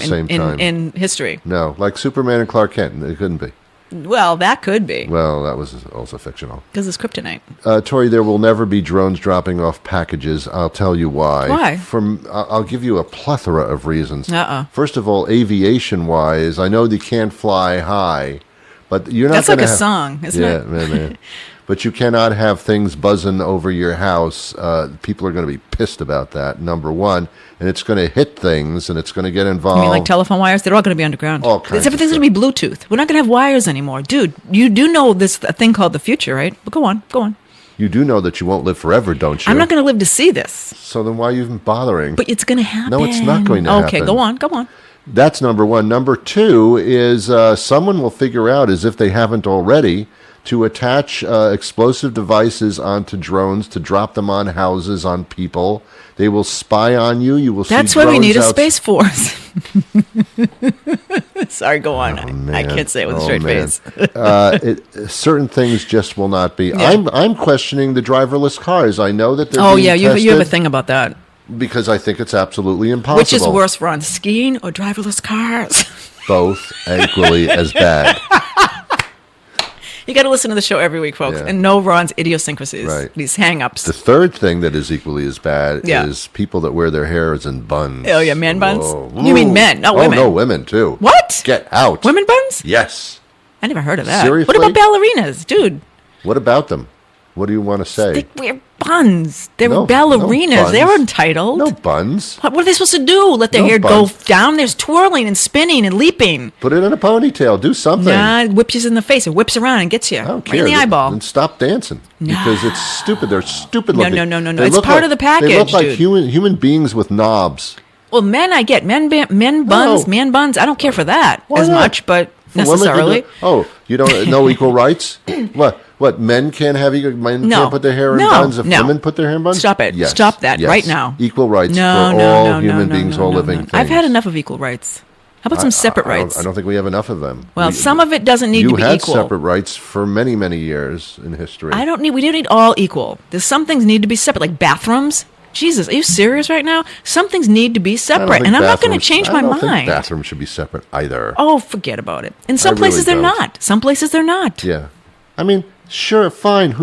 [SPEAKER 8] in history.
[SPEAKER 7] No, like Superman and Clark Kent, it couldn't be.
[SPEAKER 8] Well, that could be.
[SPEAKER 7] Well, that was also fictional.
[SPEAKER 8] Because it's kryptonite.
[SPEAKER 7] Tori, there will never be drones dropping off packages. I'll tell you why.
[SPEAKER 8] Why?
[SPEAKER 7] I'll give you a plethora of reasons.
[SPEAKER 8] Uh-uh.
[SPEAKER 7] First of all, aviation-wise, I know they can't fly high, but you're not.
[SPEAKER 8] That's like a song, isn't it?
[SPEAKER 7] Yeah, man. But you cannot have things buzzing over your house. People are going to be pissed about that, number one. And it's going to hit things, and it's going to get involved.
[SPEAKER 8] You mean like telephone wires? They're all going to be underground.
[SPEAKER 7] All kinds
[SPEAKER 8] Everything's going to be Bluetooth. We're not going to have wires anymore. Dude, you do know this thing called the future, right? But go on.
[SPEAKER 7] You do know that you won't live forever, don't you?
[SPEAKER 8] I'm not going to live to see this.
[SPEAKER 7] So then why are you even bothering?
[SPEAKER 8] But it's going to happen.
[SPEAKER 7] No, it's not going to happen.
[SPEAKER 8] Okay, go on.
[SPEAKER 7] That's number one. Number two is someone will figure out, as if they haven't already, to attach explosive devices onto drones, to drop them on houses, on people. They will spy on you. You will see drones.
[SPEAKER 8] That's why we need a space force. Sorry, go on.
[SPEAKER 7] Oh,
[SPEAKER 8] I can't say it with a straight face.
[SPEAKER 7] Certain things just will not be.
[SPEAKER 8] Yeah.
[SPEAKER 7] I'm questioning the driverless cars. I know that they're being
[SPEAKER 8] you have a
[SPEAKER 7] tested
[SPEAKER 8] thing about that.
[SPEAKER 7] because I think it's absolutely impossible.
[SPEAKER 8] Which is worse, Ron, skiing or driverless cars?
[SPEAKER 7] Both equally as bad.
[SPEAKER 8] You got to listen to the show every week, folks, and know Ron's idiosyncrasies, these hang-ups.
[SPEAKER 7] The third thing that is equally as bad is people that wear their hair as in buns.
[SPEAKER 8] Oh, yeah, man buns?
[SPEAKER 7] Whoa.
[SPEAKER 8] You mean men, not women.
[SPEAKER 7] Oh, no, women, too.
[SPEAKER 8] What?
[SPEAKER 7] Get out.
[SPEAKER 8] Women buns?
[SPEAKER 7] Yes.
[SPEAKER 8] I never heard of that.
[SPEAKER 7] Seriously?
[SPEAKER 8] What about ballerinas, dude?
[SPEAKER 7] What about them? What do you want to say?
[SPEAKER 8] They wear buns. They're
[SPEAKER 7] No,
[SPEAKER 8] ballerinas.
[SPEAKER 7] no buns.
[SPEAKER 8] They're entitled.
[SPEAKER 7] No buns.
[SPEAKER 8] What are they supposed to do? Let their
[SPEAKER 7] No
[SPEAKER 8] hair
[SPEAKER 7] buns.
[SPEAKER 8] go down? There's twirling and spinning and leaping.
[SPEAKER 7] Put it in a ponytail. Do something.
[SPEAKER 8] Nah, it whips you in the face. It whips around and gets you.
[SPEAKER 7] I don't
[SPEAKER 8] right
[SPEAKER 7] care.
[SPEAKER 8] in the eyeball.
[SPEAKER 7] And stop dancing. Because it's stupid. They're stupid
[SPEAKER 8] No,
[SPEAKER 7] looking.
[SPEAKER 8] no.
[SPEAKER 7] They
[SPEAKER 8] It's
[SPEAKER 7] look
[SPEAKER 8] part of the package,
[SPEAKER 7] They look like
[SPEAKER 8] dude.
[SPEAKER 7] human beings with knobs.
[SPEAKER 8] Well, men, I get. Men buns, man buns. I don't care for that
[SPEAKER 7] Why
[SPEAKER 8] as
[SPEAKER 7] not?
[SPEAKER 8] much, but
[SPEAKER 7] For women to
[SPEAKER 8] necessarily.
[SPEAKER 7] do- you don't know equal rights? What? Men can't have men can't put their hair in buns if women put their hair in buns?
[SPEAKER 8] Stop it.
[SPEAKER 7] Yes.
[SPEAKER 8] Stop that
[SPEAKER 7] Yes.
[SPEAKER 8] right now.
[SPEAKER 7] Equal rights for all human beings, all living things.
[SPEAKER 8] I've had enough of equal rights. How about some separate rights?
[SPEAKER 7] I don't think we have enough of them.
[SPEAKER 8] Well, some of it doesn't need to be
[SPEAKER 7] You had
[SPEAKER 8] equal.
[SPEAKER 7] separate rights for many, many years in history.
[SPEAKER 8] We don't need all equal. There's some things need to be separate, like bathrooms. Jesus, are you serious right now? Some things need to be separate, and I'm not going to change my
[SPEAKER 7] I don't think
[SPEAKER 8] mind.
[SPEAKER 7] bathrooms should be separate either.
[SPEAKER 8] Oh, forget about it. In some
[SPEAKER 7] I
[SPEAKER 8] places
[SPEAKER 7] really
[SPEAKER 8] they're
[SPEAKER 7] don't.
[SPEAKER 8] not. Some places they're not.
[SPEAKER 7] Yeah, I mean, sure, fine.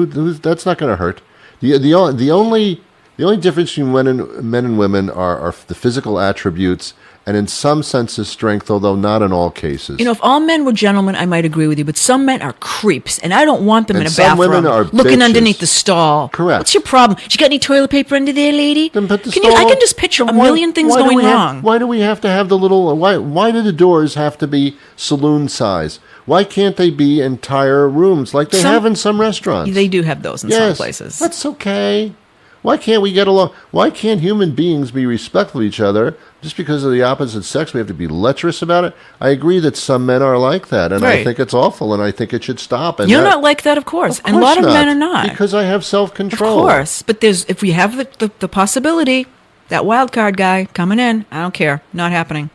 [SPEAKER 7] That's not going to hurt. The only difference between men and women are the physical attributes, and in some senses strength, although not in all cases.
[SPEAKER 8] You know, if all men were gentlemen, I might agree with you, but some men are creeps, and I don't want them
[SPEAKER 7] And
[SPEAKER 8] in a
[SPEAKER 7] some
[SPEAKER 8] bathroom
[SPEAKER 7] women are
[SPEAKER 8] looking
[SPEAKER 7] bitches.
[SPEAKER 8] underneath the stall.
[SPEAKER 7] Correct.
[SPEAKER 8] What's your problem? You got any toilet paper under there, lady?
[SPEAKER 7] Then put the
[SPEAKER 8] I
[SPEAKER 7] stall-
[SPEAKER 8] can just picture a
[SPEAKER 7] Why-
[SPEAKER 8] million things
[SPEAKER 7] why do
[SPEAKER 8] going
[SPEAKER 7] we have-
[SPEAKER 8] wrong.
[SPEAKER 7] Why do we have to have the little? Why do the doors have to be saloon size? Why can't they be entire rooms like they have in some restaurants?
[SPEAKER 8] They do have those in some places.
[SPEAKER 7] That's okay. Why can't we get along? Why can't human beings be respectful of each other? Just because of the opposite sex, we have to be lecherous about it? I agree that some men are like that, and I
[SPEAKER 8] Right.
[SPEAKER 7] think it's awful, and I think it should stop. And
[SPEAKER 8] You're not like that, of course. And a lot of men are not.
[SPEAKER 7] Because I have self-control.
[SPEAKER 8] Of course. But if we have the possibility, that wild card guy coming in, I don't care. Not happening.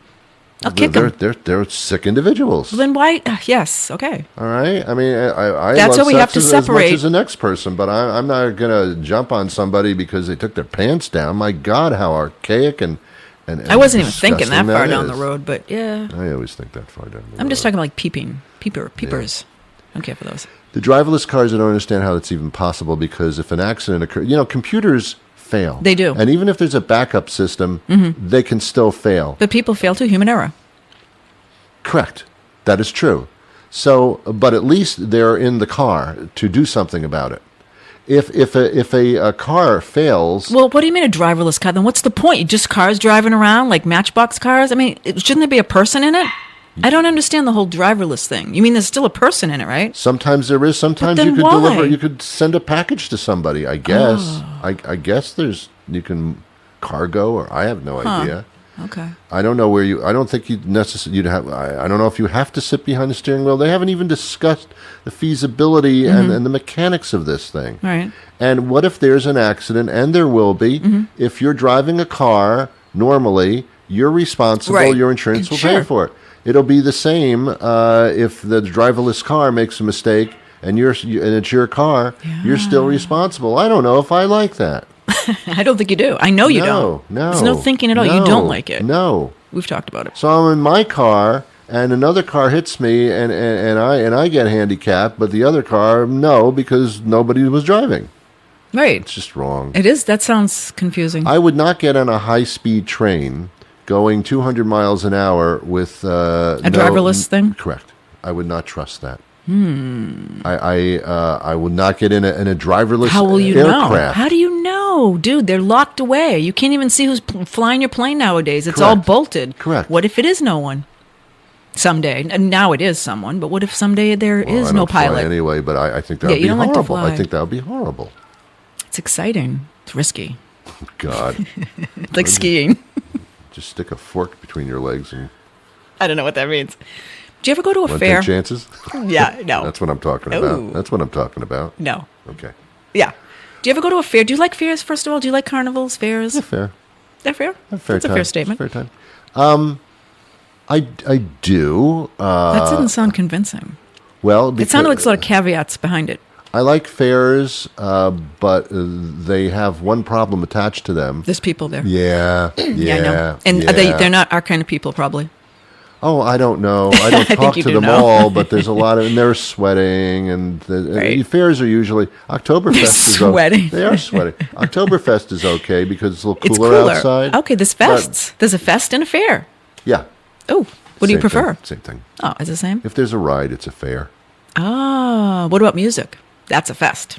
[SPEAKER 8] I'll kick him.
[SPEAKER 7] They're sick individuals.
[SPEAKER 8] Well, then why? Yes, okay.
[SPEAKER 7] All right. I mean, I
[SPEAKER 8] That's
[SPEAKER 7] love
[SPEAKER 8] why we have
[SPEAKER 7] sex
[SPEAKER 8] to
[SPEAKER 7] as much
[SPEAKER 8] separate.
[SPEAKER 7] as the next person, but I'm not going to jump on somebody because they took their pants down. My God, how archaic and
[SPEAKER 8] I wasn't even thinking that
[SPEAKER 7] disgusting
[SPEAKER 8] far down the
[SPEAKER 7] is.
[SPEAKER 8] road, but yeah.
[SPEAKER 7] I always think that far down the road.
[SPEAKER 8] I'm just talking about like peepers. I don't care for those.
[SPEAKER 7] The driverless cars, I don't understand how that's even possible because if an accident occurs, computers fail.
[SPEAKER 8] They do.
[SPEAKER 7] And even if there's a backup system, they can still fail.
[SPEAKER 8] But people fail too. Human error.
[SPEAKER 7] Correct. That is true. So, but at least they're in the car to do something about it. If a car fails,
[SPEAKER 8] Well, what do you mean a driverless car? Then what's the point? You just cars driving around like Matchbox cars? I mean, shouldn't there be a person in it? I don't understand the whole driverless thing. You mean there's still a person in it, right?
[SPEAKER 7] Sometimes there is. Sometimes
[SPEAKER 8] then
[SPEAKER 7] you could
[SPEAKER 8] why?
[SPEAKER 7] deliver. You could send a package to somebody. I guess. I guess you can cargo, or I have no idea.
[SPEAKER 8] Okay.
[SPEAKER 7] I don't know where you. I don't think you'd I don't know if you have to sit behind the steering wheel. They haven't even discussed the feasibility and the mechanics of this thing.
[SPEAKER 8] Right.
[SPEAKER 7] And what if there's an accident, and there will be? If you're driving a car normally, you're responsible.
[SPEAKER 8] Right.
[SPEAKER 7] Your insurance will
[SPEAKER 8] Sure.
[SPEAKER 7] pay for it. It'll be the same if the driverless car makes a mistake and it's your car. You're still responsible. I don't know if I like that.
[SPEAKER 8] I don't think you do. I know you don't.
[SPEAKER 7] No.
[SPEAKER 8] There's no thinking at all. You don't like it.
[SPEAKER 7] No.
[SPEAKER 8] We've talked about it.
[SPEAKER 7] So I'm in my car, and another car hits me, and I get handicapped, but the other car, no, because nobody was driving.
[SPEAKER 8] Right.
[SPEAKER 7] It's just wrong.
[SPEAKER 8] It is. That sounds confusing.
[SPEAKER 7] I would not get on a high-speed train going 200 miles an hour with
[SPEAKER 8] a driverless thing?
[SPEAKER 7] Correct. I would not trust that. I would not get in a driverless
[SPEAKER 8] How will you
[SPEAKER 7] aircraft.
[SPEAKER 8] know? How do you know? Dude, they're locked away. You can't even see who's flying your plane nowadays. It's all
[SPEAKER 7] Correct.
[SPEAKER 8] bolted.
[SPEAKER 7] Correct.
[SPEAKER 8] What if it is no one? Someday. And now it is someone, but what if someday there
[SPEAKER 7] Well,
[SPEAKER 8] is
[SPEAKER 7] I
[SPEAKER 8] no
[SPEAKER 7] don't fly
[SPEAKER 8] pilot?
[SPEAKER 7] anyway, but I think that
[SPEAKER 8] Yeah,
[SPEAKER 7] would
[SPEAKER 8] you
[SPEAKER 7] be
[SPEAKER 8] don't like to
[SPEAKER 7] horrible.
[SPEAKER 8] fly.
[SPEAKER 7] I think that would be horrible.
[SPEAKER 8] It's exciting. It's risky.
[SPEAKER 7] God.
[SPEAKER 8] It's like skiing.
[SPEAKER 7] Just stick a fork between your legs and
[SPEAKER 8] I don't know what that means. Do you ever go to a
[SPEAKER 7] want to
[SPEAKER 8] fair?
[SPEAKER 7] take chances.
[SPEAKER 8] Yeah, no.
[SPEAKER 7] That's what I'm talking
[SPEAKER 8] Ooh.
[SPEAKER 7] about. That's what I'm talking about.
[SPEAKER 8] No.
[SPEAKER 7] Okay.
[SPEAKER 8] Yeah. Do you ever go to a fair? Do you like fairs, first of all? Do you like carnivals, fairs?
[SPEAKER 7] Yeah, fair.
[SPEAKER 8] They're fair?
[SPEAKER 7] Fair
[SPEAKER 8] That's
[SPEAKER 7] time.
[SPEAKER 8] a fair statement.
[SPEAKER 7] Fair time. I do.
[SPEAKER 8] That didn't sound convincing.
[SPEAKER 7] Well,
[SPEAKER 8] It sounded like a lot of caveats behind it.
[SPEAKER 7] I like fairs, but they have one problem attached to them.
[SPEAKER 8] There's people there.
[SPEAKER 7] Yeah,
[SPEAKER 8] Yeah, I know. And
[SPEAKER 7] yeah.
[SPEAKER 8] they're not our kind of people, probably.
[SPEAKER 7] Oh, I don't know. I don't
[SPEAKER 8] think
[SPEAKER 7] talk
[SPEAKER 8] you
[SPEAKER 7] to
[SPEAKER 8] do
[SPEAKER 7] them
[SPEAKER 8] know.
[SPEAKER 7] all, but there's a lot of, and they're sweating, and
[SPEAKER 8] Right.
[SPEAKER 7] fairs are usually Oktoberfest is
[SPEAKER 8] sweating.
[SPEAKER 7] They are sweating. Oktoberfest is okay because it's a little
[SPEAKER 8] It's
[SPEAKER 7] cooler,
[SPEAKER 8] cooler.
[SPEAKER 7] outside.
[SPEAKER 8] Okay, there's
[SPEAKER 7] But-
[SPEAKER 8] fests. There's a fest and a fair.
[SPEAKER 7] yeah.
[SPEAKER 8] Oh, what do you
[SPEAKER 7] Same thing,
[SPEAKER 8] prefer?
[SPEAKER 7] Same thing.
[SPEAKER 8] Oh, it's the same?
[SPEAKER 7] If there's a ride, it's a fair.
[SPEAKER 8] Oh, what about music? That's a fest.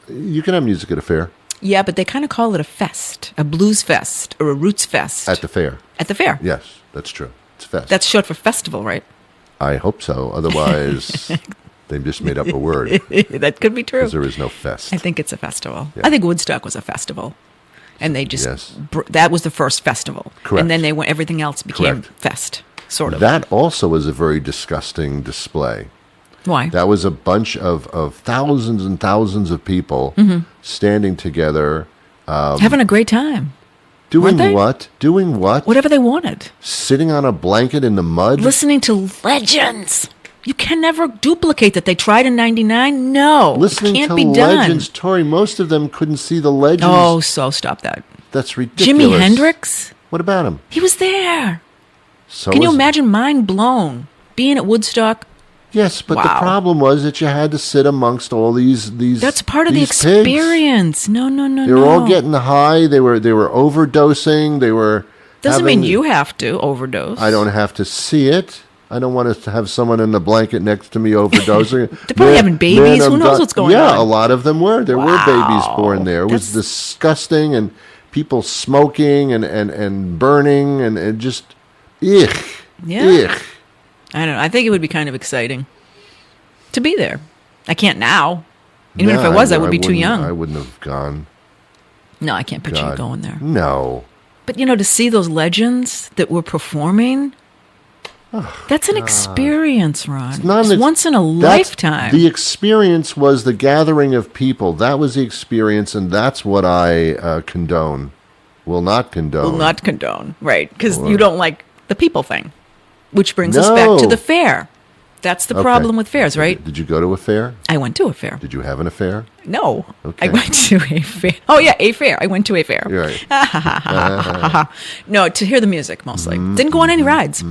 [SPEAKER 7] You can have music at a fair.
[SPEAKER 8] Yeah, but they kind of call it a fest, a blues fest or a roots fest.
[SPEAKER 7] At the fair.
[SPEAKER 8] At the fair.
[SPEAKER 7] Yes, that's true. It's a fest.
[SPEAKER 8] That's short for festival, right?
[SPEAKER 7] I hope so. Otherwise, they've just made up a word
[SPEAKER 8] That could be true.
[SPEAKER 7] because there is no fest.
[SPEAKER 8] I think it's a festival.
[SPEAKER 7] Yeah.
[SPEAKER 8] I think Woodstock was a festival. And they just,
[SPEAKER 7] Yes.
[SPEAKER 8] that was the first festival.
[SPEAKER 7] Correct.
[SPEAKER 8] And then they went, everything else became
[SPEAKER 7] Correct.
[SPEAKER 8] fest, sort of.
[SPEAKER 7] That also was a very disgusting display.
[SPEAKER 8] Why?
[SPEAKER 7] That was a bunch of thousands and thousands of people
[SPEAKER 8] Mm-hmm.
[SPEAKER 7] standing together.
[SPEAKER 8] Having a great time.
[SPEAKER 7] Doing
[SPEAKER 8] Weren't they?
[SPEAKER 7] what? Doing what?
[SPEAKER 8] Whatever they wanted.
[SPEAKER 7] Sitting on a blanket in the mud?
[SPEAKER 8] Listening to legends. You can never duplicate that. They tried in 99. No.
[SPEAKER 7] Listening
[SPEAKER 8] it can't
[SPEAKER 7] to
[SPEAKER 8] be done.
[SPEAKER 7] legends. Tori, most of them couldn't see the legends.
[SPEAKER 8] Oh, so stop that.
[SPEAKER 7] That's ridiculous.
[SPEAKER 8] Jimi Hendrix?
[SPEAKER 7] What about him?
[SPEAKER 8] He was there.
[SPEAKER 7] So
[SPEAKER 8] Can you
[SPEAKER 7] was-
[SPEAKER 8] imagine mind blown? Being at Woodstock?
[SPEAKER 7] Yes, but the
[SPEAKER 8] Wow.
[SPEAKER 7] problem was that you had to sit amongst all these.
[SPEAKER 8] That's part of the
[SPEAKER 7] these pigs.
[SPEAKER 8] experience. No.
[SPEAKER 7] They were all getting high. They were overdosing. They were.
[SPEAKER 8] Doesn't mean
[SPEAKER 7] having-
[SPEAKER 8] you have to overdose.
[SPEAKER 7] I don't have to see it. I don't want to have someone in the blanket next to me overdosing.
[SPEAKER 8] They're probably having babies. Who knows what's going on?
[SPEAKER 7] Yeah, a lot of them were. There were babies born there. It was
[SPEAKER 8] That's-
[SPEAKER 7] disgusting, and people smoking and burning, and it just, ugh.
[SPEAKER 8] Yeah.
[SPEAKER 7] Ugh.
[SPEAKER 8] I don't know. I think it would be kind of exciting to be there. I can't now. Even if
[SPEAKER 7] No,
[SPEAKER 8] I was, I would be too
[SPEAKER 7] wouldn't-
[SPEAKER 8] young.
[SPEAKER 7] I wouldn't have gone.
[SPEAKER 8] No, I can't picture you
[SPEAKER 7] God.
[SPEAKER 8] going there.
[SPEAKER 7] No.
[SPEAKER 8] But, to see those legends that were performing, that's an experience, Ron. It's once in a lifetime.
[SPEAKER 7] The experience was the gathering of people. That was the experience, and that's what I condone. Will not condone.
[SPEAKER 8] Will not condone. Right. Because you don't like the people thing. Which brings us back to
[SPEAKER 7] No.
[SPEAKER 8] the fair. That's the
[SPEAKER 7] Okay.
[SPEAKER 8] problem with fairs, right?
[SPEAKER 7] Did you go to a fair?
[SPEAKER 8] I went to a fair.
[SPEAKER 7] Did you have an affair?
[SPEAKER 8] No.
[SPEAKER 7] Okay.
[SPEAKER 8] I went to a fair. Oh, yeah, a fair. I went to a fair.
[SPEAKER 7] You're right.
[SPEAKER 8] No, to hear the music mostly.
[SPEAKER 7] Mm-hmm.
[SPEAKER 8] Didn't go on any rides.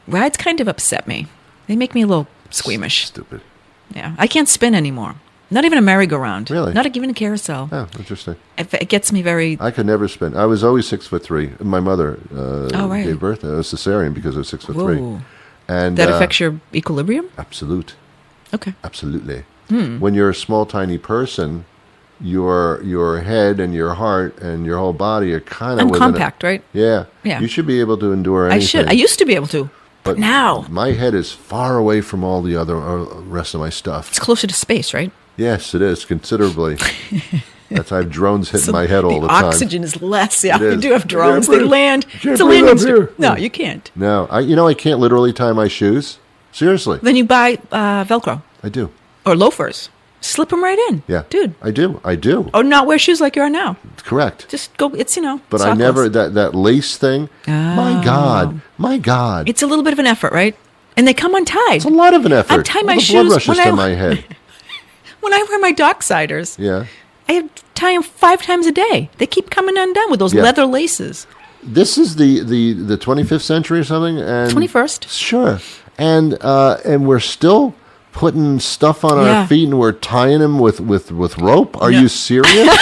[SPEAKER 8] Rides kind of upset me. They make me a little squeamish.
[SPEAKER 7] Stupid.
[SPEAKER 8] Yeah. I can't spin anymore. Not even a merry-go-round.
[SPEAKER 7] Really?
[SPEAKER 8] Not even a carousel.
[SPEAKER 7] Oh, interesting.
[SPEAKER 8] It gets me very...
[SPEAKER 7] I could never spin. I was always 6'3". My mother
[SPEAKER 8] right.
[SPEAKER 7] gave birth. I was cesarean because I was 6'3".
[SPEAKER 8] Whoa.
[SPEAKER 7] And
[SPEAKER 8] That affects your equilibrium?
[SPEAKER 7] absolute.
[SPEAKER 8] Okay.
[SPEAKER 7] Absolutely.
[SPEAKER 8] Hmm.
[SPEAKER 7] When you're a small, tiny person, your head and your heart and your whole body are kind of
[SPEAKER 8] I'm compact, right?
[SPEAKER 7] Yeah.
[SPEAKER 8] Yeah.
[SPEAKER 7] You should be able to endure
[SPEAKER 8] I
[SPEAKER 7] anything.
[SPEAKER 8] should. I used to be able to. But now
[SPEAKER 7] my head is far away from all the other rest of my stuff.
[SPEAKER 8] it's closer to space, right?
[SPEAKER 7] Yes, it is considerably. That's I have drones hitting
[SPEAKER 8] So
[SPEAKER 7] my head all the time.
[SPEAKER 8] oxygen is less. Yeah,
[SPEAKER 7] It
[SPEAKER 8] you
[SPEAKER 7] is.
[SPEAKER 8] do have drones.
[SPEAKER 7] Yeah,
[SPEAKER 8] They land.
[SPEAKER 7] can't
[SPEAKER 8] It's a
[SPEAKER 7] breathe
[SPEAKER 8] landing
[SPEAKER 7] up
[SPEAKER 8] strip.
[SPEAKER 7] here.
[SPEAKER 8] No, you can't.
[SPEAKER 7] No, I can't literally tie my shoes. Seriously,
[SPEAKER 8] Then you buy Velcro
[SPEAKER 7] I do.
[SPEAKER 8] or loafers. Slip them right in.
[SPEAKER 7] Yeah,
[SPEAKER 8] Dude.
[SPEAKER 7] I do.
[SPEAKER 8] Or not wear shoes like you are now.
[SPEAKER 7] Correct.
[SPEAKER 8] Just go. It's
[SPEAKER 7] But I
[SPEAKER 8] sockless.
[SPEAKER 7] never that lace thing. My God,
[SPEAKER 8] It's a little bit of an effort, right? And they come untied.
[SPEAKER 7] it's a lot of an effort.
[SPEAKER 8] I tie
[SPEAKER 7] All
[SPEAKER 8] my
[SPEAKER 7] the
[SPEAKER 8] shoes
[SPEAKER 7] blood rushes
[SPEAKER 8] when
[SPEAKER 7] to
[SPEAKER 8] I-
[SPEAKER 7] my head.
[SPEAKER 8] When I wear my Docksiders,
[SPEAKER 7] Yeah.
[SPEAKER 8] I tie them 5 times a day. They keep coming undone with those
[SPEAKER 7] Yeah.
[SPEAKER 8] leather laces.
[SPEAKER 7] This is the 25th century or something, and
[SPEAKER 8] 21st.
[SPEAKER 7] Sure, and we're still putting stuff on
[SPEAKER 8] Yeah.
[SPEAKER 7] our feet, and we're tying them with rope. Are
[SPEAKER 8] No.
[SPEAKER 7] you serious?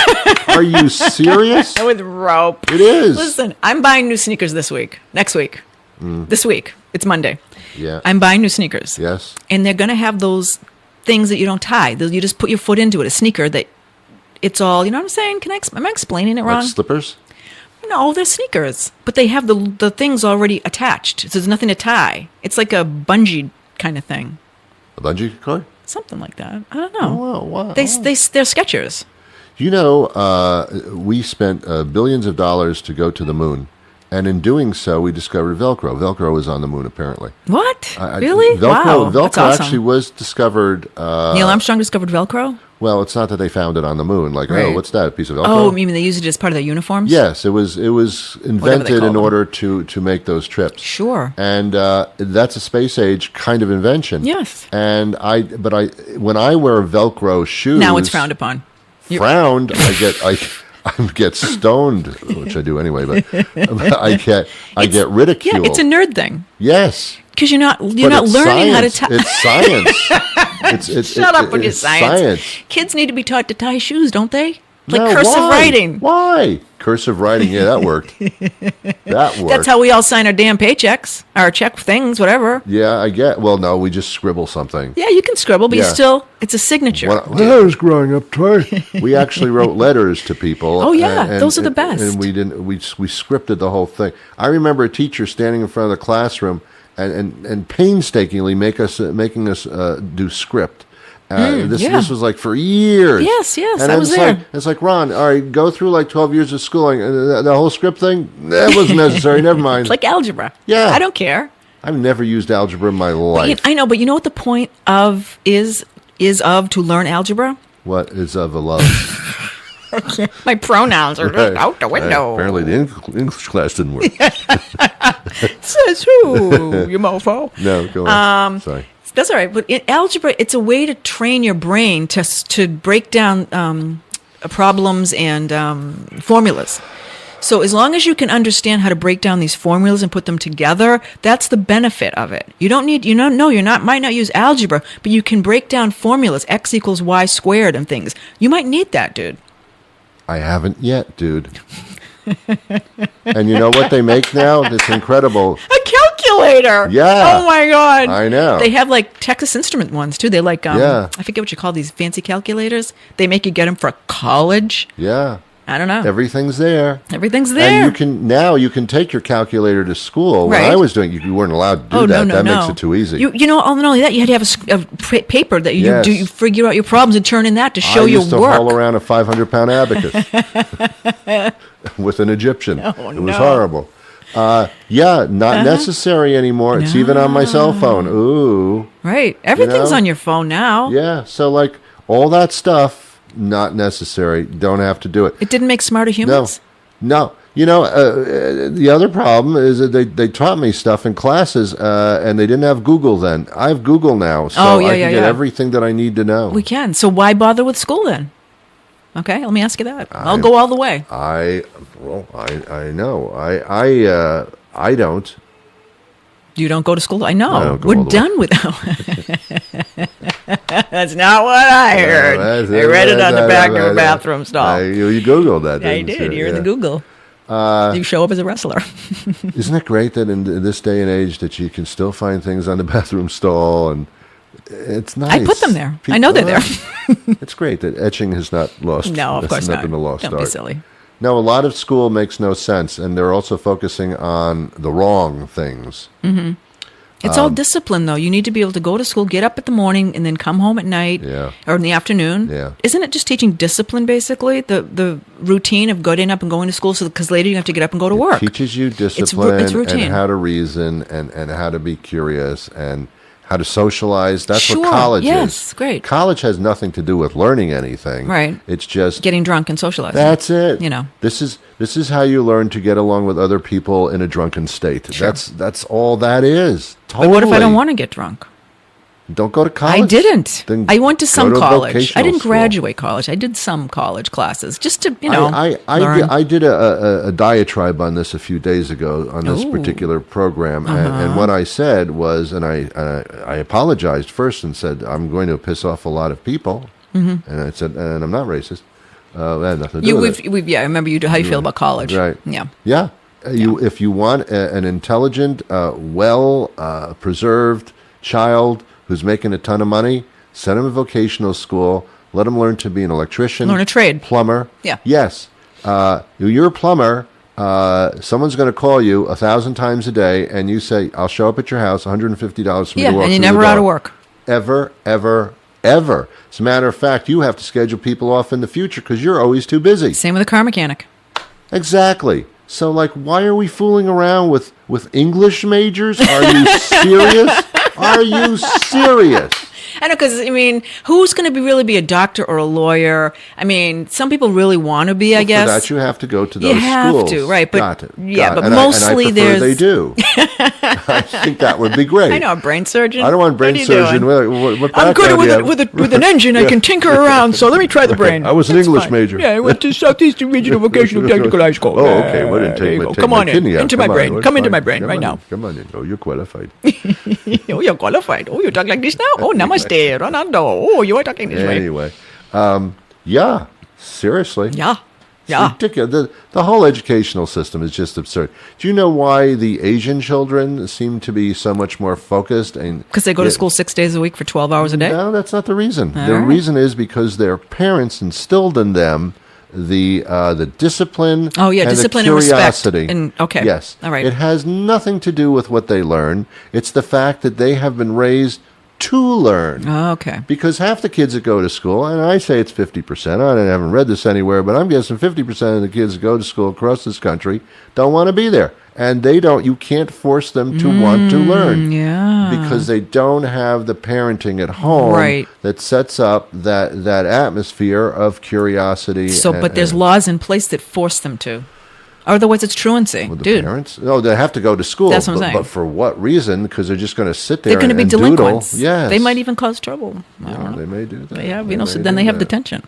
[SPEAKER 7] Are you serious?
[SPEAKER 8] With rope.
[SPEAKER 7] It is.
[SPEAKER 8] Listen, I'm buying new sneakers this week. Next week. This week. It's Monday.
[SPEAKER 7] Yeah.
[SPEAKER 8] I'm buying new sneakers.
[SPEAKER 7] Yes.
[SPEAKER 8] And they're going to have those things that you don't tie. You just put your foot into it. A sneaker that it's all, you know what I'm saying? Am I explaining it wrong?
[SPEAKER 7] Like slippers.
[SPEAKER 8] No, they're sneakers. But they have the things already attached. So there's nothing to tie. It's like a bungee kind of thing.
[SPEAKER 7] A bungee cord.
[SPEAKER 8] Something like that. I don't know.
[SPEAKER 7] Wow.
[SPEAKER 8] They're Skechers.
[SPEAKER 7] You know, we spent billions of dollars to go to the moon, and in doing so, we discovered Velcro. Velcro is on the moon, apparently.
[SPEAKER 8] What? Really?
[SPEAKER 7] Velcro,
[SPEAKER 8] wow.
[SPEAKER 7] Velcro
[SPEAKER 8] That's awesome.
[SPEAKER 7] actually was discovered.
[SPEAKER 8] Neil Armstrong discovered Velcro?
[SPEAKER 7] Well, it's not that they found it on the moon. Like,
[SPEAKER 8] Right.
[SPEAKER 7] oh, what's that? A piece of Velcro?
[SPEAKER 8] Oh, you mean they used it as part of their uniforms?
[SPEAKER 7] Yes, it was invented
[SPEAKER 8] call
[SPEAKER 7] in
[SPEAKER 8] them.
[SPEAKER 7] order to make those trips.
[SPEAKER 8] Sure.
[SPEAKER 7] And that's a space age kind of invention.
[SPEAKER 8] Yes.
[SPEAKER 7] And when I wear Velcro shoes,
[SPEAKER 8] Now it's frowned upon.
[SPEAKER 7] Frowned. I get stoned, which I do anyway. But I get ridiculed.
[SPEAKER 8] Yeah, it's a nerd thing.
[SPEAKER 7] Yes.
[SPEAKER 8] Because you're not
[SPEAKER 7] But
[SPEAKER 8] learning
[SPEAKER 7] it's
[SPEAKER 8] how to
[SPEAKER 7] science.
[SPEAKER 8] tie.
[SPEAKER 7] It's science.
[SPEAKER 8] Shut up with your
[SPEAKER 7] it's
[SPEAKER 8] science. Kids need to be taught to tie shoes, don't they? Like
[SPEAKER 7] No,
[SPEAKER 8] cursive
[SPEAKER 7] why?
[SPEAKER 8] writing.
[SPEAKER 7] Why? Cursive writing. Yeah, that worked. That worked.
[SPEAKER 8] That's how we all sign our damn paychecks, our check things, whatever.
[SPEAKER 7] Yeah, I get. Well, no, we just scribble something.
[SPEAKER 8] Yeah, you can scribble, but
[SPEAKER 7] Yeah.
[SPEAKER 8] it's a signature.
[SPEAKER 7] When I was growing up, Troy, we actually wrote letters to people.
[SPEAKER 8] Oh, yeah, those are the best.
[SPEAKER 7] And we didn't. We scripted the whole thing. I remember a teacher standing in front of the classroom and painstakingly making us do script. This was like for years.
[SPEAKER 8] Yes,
[SPEAKER 7] And
[SPEAKER 8] I was
[SPEAKER 7] it's
[SPEAKER 8] there.
[SPEAKER 7] Like, it's like, Ron, all right, go through like 12 years of schooling. The whole script thing, that wasn't necessary. Never mind.
[SPEAKER 8] It's like algebra.
[SPEAKER 7] Yeah.
[SPEAKER 8] I don't care.
[SPEAKER 7] I've never used algebra in my life.
[SPEAKER 8] I know, but you know what the point of is of to learn algebra?
[SPEAKER 7] What is of a love?
[SPEAKER 8] My pronouns are just out the window.
[SPEAKER 7] Apparently the English class didn't work.
[SPEAKER 8] Says who, you mofo.
[SPEAKER 7] No, go on. Sorry.
[SPEAKER 8] That's all right. But in algebra, it's a way to train your brain to break down problems and formulas. So as long as you can understand how to break down these formulas and put them together, that's the benefit of it. You don't need, might not use algebra, but you can break down formulas, x equals y squared and things. You might need that, dude.
[SPEAKER 7] I haven't yet, dude. And you know what they make now? It's incredible.
[SPEAKER 8] A calculator.
[SPEAKER 7] Yeah.
[SPEAKER 8] Oh my God.
[SPEAKER 7] I know.
[SPEAKER 8] They have like Texas Instrument ones too. They like,
[SPEAKER 7] Yeah.
[SPEAKER 8] I forget what you call these fancy calculators. They make you get them for college.
[SPEAKER 7] Yeah.
[SPEAKER 8] I don't know.
[SPEAKER 7] Everything's there.
[SPEAKER 8] Everything's there.
[SPEAKER 7] And you can take your calculator to school. When
[SPEAKER 8] Right.
[SPEAKER 7] I was doing, you weren't allowed to do that. That makes it too easy.
[SPEAKER 8] You know, not only that, you had to have a paper that you
[SPEAKER 7] Yes.
[SPEAKER 8] you figure out your problems and turn in that to show
[SPEAKER 7] I
[SPEAKER 8] your
[SPEAKER 7] used to
[SPEAKER 8] work.
[SPEAKER 7] haul around a 500-pound abacus with an Egyptian. It was
[SPEAKER 8] no.
[SPEAKER 7] horrible. Not necessary anymore. It's even on my cell phone. Ooh.
[SPEAKER 8] Right. Everything's
[SPEAKER 7] know?
[SPEAKER 8] on your phone now.
[SPEAKER 7] Yeah. So like all that stuff, not necessary. Don't have to do it.
[SPEAKER 8] It didn't make smarter humans.
[SPEAKER 7] No. You know, the other problem is that they taught me stuff in classes, and they didn't have Google then. I have Google now, so I can get everything that I need to know.
[SPEAKER 8] We can. So why bother with school then? Okay, let me ask you that. I'll go all the way.
[SPEAKER 7] I know. I don't.
[SPEAKER 8] You don't go to school? I know.
[SPEAKER 7] I don't go
[SPEAKER 8] We're
[SPEAKER 7] all the
[SPEAKER 8] done with That's not what I heard. I read it on the back of a bathroom stall.
[SPEAKER 7] You Googled that,
[SPEAKER 8] I
[SPEAKER 7] didn't
[SPEAKER 8] did.
[SPEAKER 7] you?
[SPEAKER 8] You're in the
[SPEAKER 7] Yeah.
[SPEAKER 8] Google. You show up as a wrestler.
[SPEAKER 7] Isn't it great that in this day and age that you can still find things on the bathroom stall, and it's nice.
[SPEAKER 8] I put them there. I know they're there.
[SPEAKER 7] It's great that etching has not lost.
[SPEAKER 8] No, of course not.
[SPEAKER 7] Been a lost
[SPEAKER 8] Don't be
[SPEAKER 7] art.
[SPEAKER 8] silly.
[SPEAKER 7] No, a lot of school makes no sense, and they're also focusing on the wrong things.
[SPEAKER 8] Mm-hmm. It's all discipline, though. You need to be able to go to school, get up at the morning, and then come home at night or in the afternoon.
[SPEAKER 7] Yeah.
[SPEAKER 8] Isn't it just teaching discipline, basically? The routine of getting up and going to school, because later you have to get up and go to work.
[SPEAKER 7] Teaches you discipline
[SPEAKER 8] it's routine.
[SPEAKER 7] and how to reason and how to be curious and how to socialize. That's
[SPEAKER 8] Sure,
[SPEAKER 7] what college
[SPEAKER 8] yes,
[SPEAKER 7] is.
[SPEAKER 8] great.
[SPEAKER 7] College has nothing to do with learning anything.
[SPEAKER 8] Right.
[SPEAKER 7] It's just
[SPEAKER 8] Getting drunk and socializing.
[SPEAKER 7] that's it.
[SPEAKER 8] You know.
[SPEAKER 7] This is how you learn to get along with other people in a drunken state.
[SPEAKER 8] Sure.
[SPEAKER 7] That's all that is. Totally.
[SPEAKER 8] But what if I don't want to get drunk?
[SPEAKER 7] Don't go to college.
[SPEAKER 8] I didn't.
[SPEAKER 7] Then
[SPEAKER 8] I went to some
[SPEAKER 7] go to
[SPEAKER 8] college. I
[SPEAKER 7] vocational
[SPEAKER 8] didn't
[SPEAKER 7] school.
[SPEAKER 8] graduate college. I did some college classes just to, learn.
[SPEAKER 7] I did a diatribe on this a few days ago on this
[SPEAKER 8] Ooh.
[SPEAKER 7] particular program, and what I said was, and I apologized first and said I'm going to piss off a lot of people, and I said, and I'm not racist. That had nothing to do with it.
[SPEAKER 8] I remember you. How you feel about college?
[SPEAKER 7] Right.
[SPEAKER 8] Yeah.
[SPEAKER 7] Yeah. If you want an intelligent, preserved child who's making a ton of money, send him to vocational school. Let him learn to be an electrician.
[SPEAKER 8] Learn a trade.
[SPEAKER 7] Plumber.
[SPEAKER 8] Yeah.
[SPEAKER 7] Yes. You're a plumber. Someone's going to call you 1,000 times a day, and you say, "I'll show up at your house, $150 for me to walk
[SPEAKER 8] And
[SPEAKER 7] through
[SPEAKER 8] you're
[SPEAKER 7] the
[SPEAKER 8] never out
[SPEAKER 7] door."
[SPEAKER 8] of work.
[SPEAKER 7] Ever, ever, ever. As a matter of fact, you have to schedule people off in the future because you're always too busy.
[SPEAKER 8] Same with a car mechanic.
[SPEAKER 7] Exactly. So, why are we fooling around with English majors? Are you serious? Are you serious?
[SPEAKER 8] I know, because, who's going to really be a doctor or a lawyer? Some people really want to be, I guess.
[SPEAKER 7] For that, you have to go to those
[SPEAKER 8] You have
[SPEAKER 7] schools.
[SPEAKER 8] to, right. But,
[SPEAKER 7] Got it.
[SPEAKER 8] Yeah,
[SPEAKER 7] Got it.
[SPEAKER 8] but
[SPEAKER 7] And
[SPEAKER 8] mostly
[SPEAKER 7] I prefer
[SPEAKER 8] there's...
[SPEAKER 7] they do. I think that would be great.
[SPEAKER 8] I know, a brain surgeon.
[SPEAKER 7] I don't want a brain
[SPEAKER 8] What are you
[SPEAKER 7] surgeon.
[SPEAKER 8] doing?
[SPEAKER 7] What
[SPEAKER 8] I'm good
[SPEAKER 7] background do you have?
[SPEAKER 8] with an engine. I can tinker around, so let me try the brain.
[SPEAKER 7] I was an
[SPEAKER 8] That's
[SPEAKER 7] English
[SPEAKER 8] fine.
[SPEAKER 7] major.
[SPEAKER 8] Yeah, I went to Southeastern Regional Vocational Technical High School.
[SPEAKER 7] Oh, okay. Well, then
[SPEAKER 8] There you
[SPEAKER 7] take
[SPEAKER 8] go.
[SPEAKER 7] my
[SPEAKER 8] Come on
[SPEAKER 7] kidney out.
[SPEAKER 8] into my
[SPEAKER 7] Come on.
[SPEAKER 8] brain.
[SPEAKER 7] It's
[SPEAKER 8] Come into
[SPEAKER 7] fine.
[SPEAKER 8] my brain
[SPEAKER 7] Come
[SPEAKER 8] right
[SPEAKER 7] on
[SPEAKER 8] now.
[SPEAKER 7] in. Come on in. Oh, you're qualified.
[SPEAKER 8] Oh, you're qualified. Oh, you talk like this now? Oh, namaste, Ronaldo. Oh, you are talking this way.
[SPEAKER 7] Anyway, yeah, seriously.
[SPEAKER 8] Yeah.
[SPEAKER 7] It's ridiculous. The whole educational system is just absurd. Do you know why the Asian children seem to be so much more focused?
[SPEAKER 8] Because they go to school 6 days a week for 12 hours a day?
[SPEAKER 7] No, that's not the reason.
[SPEAKER 8] All
[SPEAKER 7] The
[SPEAKER 8] right.
[SPEAKER 7] reason is because their parents instilled in them the discipline
[SPEAKER 8] Oh, yeah,
[SPEAKER 7] and
[SPEAKER 8] discipline
[SPEAKER 7] the
[SPEAKER 8] and respect.
[SPEAKER 7] curiosity.
[SPEAKER 8] And- okay.
[SPEAKER 7] Yes.
[SPEAKER 8] All right.
[SPEAKER 7] It has nothing to do with what they learn. It's the fact that they have been raised to learn.
[SPEAKER 8] Oh, okay.
[SPEAKER 7] Because half the kids that go to school, and I say it's 50%, I haven't read this anywhere, but I'm guessing 50% of the kids that go to school across this country don't want to be there. And you can't force them to want to learn.
[SPEAKER 8] Yeah.
[SPEAKER 7] Because they don't have the parenting at home
[SPEAKER 8] Right.
[SPEAKER 7] that sets up that atmosphere of curiosity.
[SPEAKER 8] But there's laws in place that force them to. Otherwise, it's truancy.
[SPEAKER 7] with the
[SPEAKER 8] Dude,
[SPEAKER 7] parents. No, they have to go to school.
[SPEAKER 8] That's what I'm saying.
[SPEAKER 7] But for what reason? Because they're just going to sit there
[SPEAKER 8] they're going to be
[SPEAKER 7] and
[SPEAKER 8] delinquents.
[SPEAKER 7] doodle. Yes.
[SPEAKER 8] They might even cause trouble. I
[SPEAKER 7] Yeah,
[SPEAKER 8] don't know.
[SPEAKER 7] they may do that.
[SPEAKER 8] Yeah,
[SPEAKER 7] They
[SPEAKER 8] so
[SPEAKER 7] may
[SPEAKER 8] then
[SPEAKER 7] do
[SPEAKER 8] they have
[SPEAKER 7] that.
[SPEAKER 8] detention.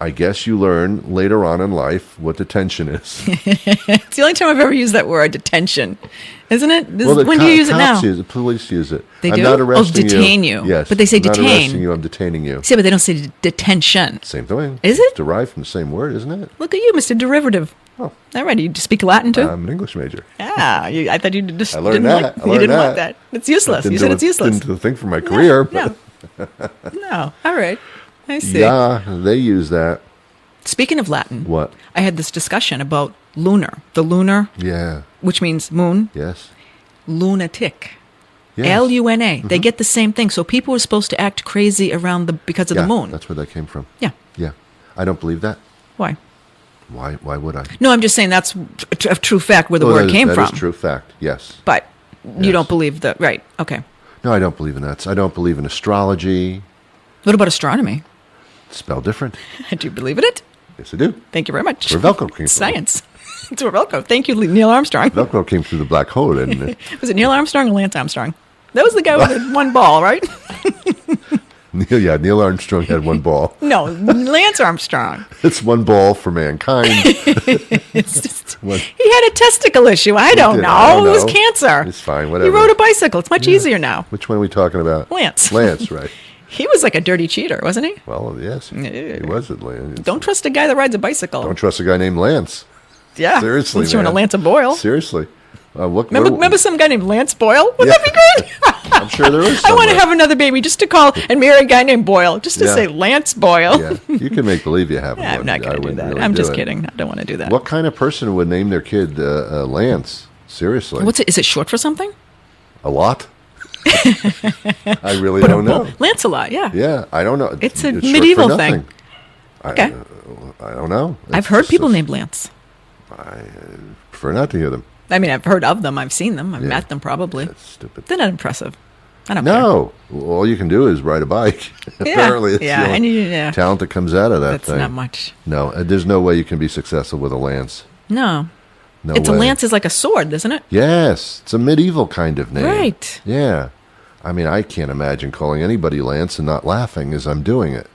[SPEAKER 7] I guess you learn later on in life what detention is.
[SPEAKER 8] It's the only time I've ever used that word, detention. Isn't it? When do you use it now?
[SPEAKER 7] Cops use it. Police use it.
[SPEAKER 8] They
[SPEAKER 7] I'm
[SPEAKER 8] do?
[SPEAKER 7] not
[SPEAKER 8] Oh,
[SPEAKER 7] arresting
[SPEAKER 8] detain you.
[SPEAKER 7] Yes.
[SPEAKER 8] But they say
[SPEAKER 7] I'm not
[SPEAKER 8] detain.
[SPEAKER 7] arresting you. I'm detaining you.
[SPEAKER 8] See, but they don't say detention.
[SPEAKER 7] Same thing.
[SPEAKER 8] Is it?
[SPEAKER 7] It's derived from the same word, isn't it?
[SPEAKER 8] Look at you, Mr. Derivative.
[SPEAKER 7] Oh.
[SPEAKER 8] All right, you speak Latin too?
[SPEAKER 7] I'm an English major.
[SPEAKER 8] Yeah, I thought you just
[SPEAKER 7] I learned
[SPEAKER 8] didn't
[SPEAKER 7] that.
[SPEAKER 8] like.
[SPEAKER 7] I
[SPEAKER 8] You
[SPEAKER 7] learned
[SPEAKER 8] didn't
[SPEAKER 7] that.
[SPEAKER 8] want that. It's useless.
[SPEAKER 7] Didn't
[SPEAKER 8] You said
[SPEAKER 7] do
[SPEAKER 8] it's
[SPEAKER 7] it-
[SPEAKER 8] useless.
[SPEAKER 7] Didn't think for my career.
[SPEAKER 8] No. No. All right. I see.
[SPEAKER 7] Yeah, they use that.
[SPEAKER 8] Speaking of Latin,
[SPEAKER 7] What?
[SPEAKER 8] I had this discussion about lunar. The lunar,
[SPEAKER 7] Yeah.
[SPEAKER 8] which means moon,
[SPEAKER 7] Yes.
[SPEAKER 8] lunatic.
[SPEAKER 7] Yes.
[SPEAKER 8] Luna. They get the same thing. So people are supposed to act crazy around because of
[SPEAKER 7] Yeah,
[SPEAKER 8] the moon.
[SPEAKER 7] that's where that came from.
[SPEAKER 8] Yeah.
[SPEAKER 7] Yeah. I don't believe that.
[SPEAKER 8] Why?
[SPEAKER 7] Why would I?
[SPEAKER 8] No, I'm just saying that's a true fact where the word came from.
[SPEAKER 7] That is true fact, yes.
[SPEAKER 8] But you
[SPEAKER 7] Yes.
[SPEAKER 8] don't believe that. Right. Okay.
[SPEAKER 7] No, I don't believe in that. I don't believe in astrology.
[SPEAKER 8] What about astronomy?
[SPEAKER 7] It's spelled different.
[SPEAKER 8] Do you believe in it?
[SPEAKER 7] Yes, I do.
[SPEAKER 8] Thank you very much.
[SPEAKER 7] Where Velcro came from.
[SPEAKER 8] Science. It's where Velcro. Thank you, Neil Armstrong.
[SPEAKER 7] Velcro came through the black hole, didn't it?
[SPEAKER 8] Was it Neil Armstrong or Lance Armstrong? That was the guy with the one ball, right?
[SPEAKER 7] Neil Armstrong had one ball.
[SPEAKER 8] No, Lance Armstrong.
[SPEAKER 7] It's one ball for mankind.
[SPEAKER 8] It's just,
[SPEAKER 7] What?
[SPEAKER 8] he had a testicle issue. I don't
[SPEAKER 7] did.
[SPEAKER 8] know.
[SPEAKER 7] I don't
[SPEAKER 8] It was
[SPEAKER 7] know.
[SPEAKER 8] cancer.
[SPEAKER 7] It's fine, whatever.
[SPEAKER 8] He rode a bicycle. It's much easier now.
[SPEAKER 7] Which one are we talking about?
[SPEAKER 8] Lance.
[SPEAKER 7] Lance, right.
[SPEAKER 8] He was like a dirty cheater, wasn't he?
[SPEAKER 7] Well, yes, he
[SPEAKER 8] Yeah.
[SPEAKER 7] was at Lance.
[SPEAKER 8] Don't trust a guy that rides a bicycle.
[SPEAKER 7] Don't trust a guy named Lance.
[SPEAKER 8] Yeah.
[SPEAKER 7] Seriously,
[SPEAKER 8] Unless you're in a
[SPEAKER 7] man.
[SPEAKER 8] Lance of Boyle.
[SPEAKER 7] Seriously.
[SPEAKER 8] Remember some guy named Lance Boyle? Wouldn't
[SPEAKER 7] Yeah.
[SPEAKER 8] that be great?
[SPEAKER 7] I'm sure there is.
[SPEAKER 8] I want to
[SPEAKER 7] somewhere.
[SPEAKER 8] have another baby just to call and marry a guy named Boyle, just to
[SPEAKER 7] Yeah.
[SPEAKER 8] say Lance Boyle.
[SPEAKER 7] Yeah, you can make believe you have one.
[SPEAKER 8] Yeah, I'm not
[SPEAKER 7] I
[SPEAKER 8] going to do
[SPEAKER 7] wouldn't
[SPEAKER 8] that.
[SPEAKER 7] really
[SPEAKER 8] I'm
[SPEAKER 7] do
[SPEAKER 8] just
[SPEAKER 7] it.
[SPEAKER 8] kidding. I don't want to do that.
[SPEAKER 7] What kind of person would name their kid Lance? Seriously.
[SPEAKER 8] What's it? Is it short for something?
[SPEAKER 7] A lot? I really don't know.
[SPEAKER 8] Lancelot, yeah.
[SPEAKER 7] Yeah, I don't know.
[SPEAKER 8] It's a
[SPEAKER 7] short
[SPEAKER 8] medieval
[SPEAKER 7] for
[SPEAKER 8] thing.
[SPEAKER 7] nothing.
[SPEAKER 8] Okay.
[SPEAKER 7] I don't know.
[SPEAKER 8] I've heard people named Lance.
[SPEAKER 7] I prefer not to hear them.
[SPEAKER 8] I mean, I've heard of them. I've seen them. I've
[SPEAKER 7] Yeah.
[SPEAKER 8] met them probably.
[SPEAKER 7] That's stupid.
[SPEAKER 8] They're not impressive. I don't care.
[SPEAKER 7] No, all you can do is ride a bike. Apparently, it's
[SPEAKER 8] yeah,
[SPEAKER 7] the
[SPEAKER 8] and
[SPEAKER 7] only talent that comes out of that
[SPEAKER 8] that's
[SPEAKER 7] thing.
[SPEAKER 8] not much.
[SPEAKER 7] No, there's no way you can be successful with a lance.
[SPEAKER 8] No.
[SPEAKER 7] No
[SPEAKER 8] It's
[SPEAKER 7] way.
[SPEAKER 8] a lance is like a sword, isn't it?
[SPEAKER 7] Yes, it's a medieval kind of name.
[SPEAKER 8] Right.
[SPEAKER 7] Yeah. I mean, I can't imagine calling anybody Lance and not laughing as I'm doing it.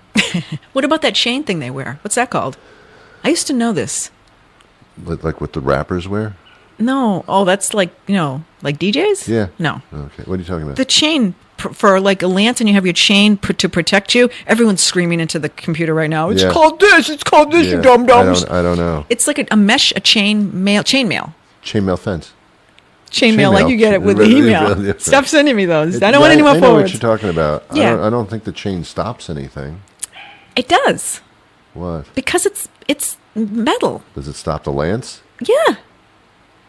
[SPEAKER 8] What about that chain thing they wear? What's that called? I used to know this.
[SPEAKER 7] Like what the rappers wear?
[SPEAKER 8] No. Oh, that's like, like DJs?
[SPEAKER 7] Yeah.
[SPEAKER 8] No.
[SPEAKER 7] Okay. What are you talking about?
[SPEAKER 8] The chain for like a lance, and you have your chain to protect you. Everyone's screaming into the computer right now. It's
[SPEAKER 7] Yeah.
[SPEAKER 8] called this. It's called this,
[SPEAKER 7] Yeah,
[SPEAKER 8] you dum-dums.
[SPEAKER 7] I don't know.
[SPEAKER 8] It's like a mesh, a chainmail.
[SPEAKER 7] Chainmail fence.
[SPEAKER 8] Chainmail, like you get it with the email.
[SPEAKER 7] Yeah.
[SPEAKER 8] Stop sending me those. I don't want any more
[SPEAKER 7] I know what
[SPEAKER 8] forwards.
[SPEAKER 7] you're talking about.
[SPEAKER 8] Yeah.
[SPEAKER 7] I don't think the chain stops anything.
[SPEAKER 8] It does.
[SPEAKER 7] What?
[SPEAKER 8] Because it's metal.
[SPEAKER 7] Does it stop the lance?
[SPEAKER 8] Yeah.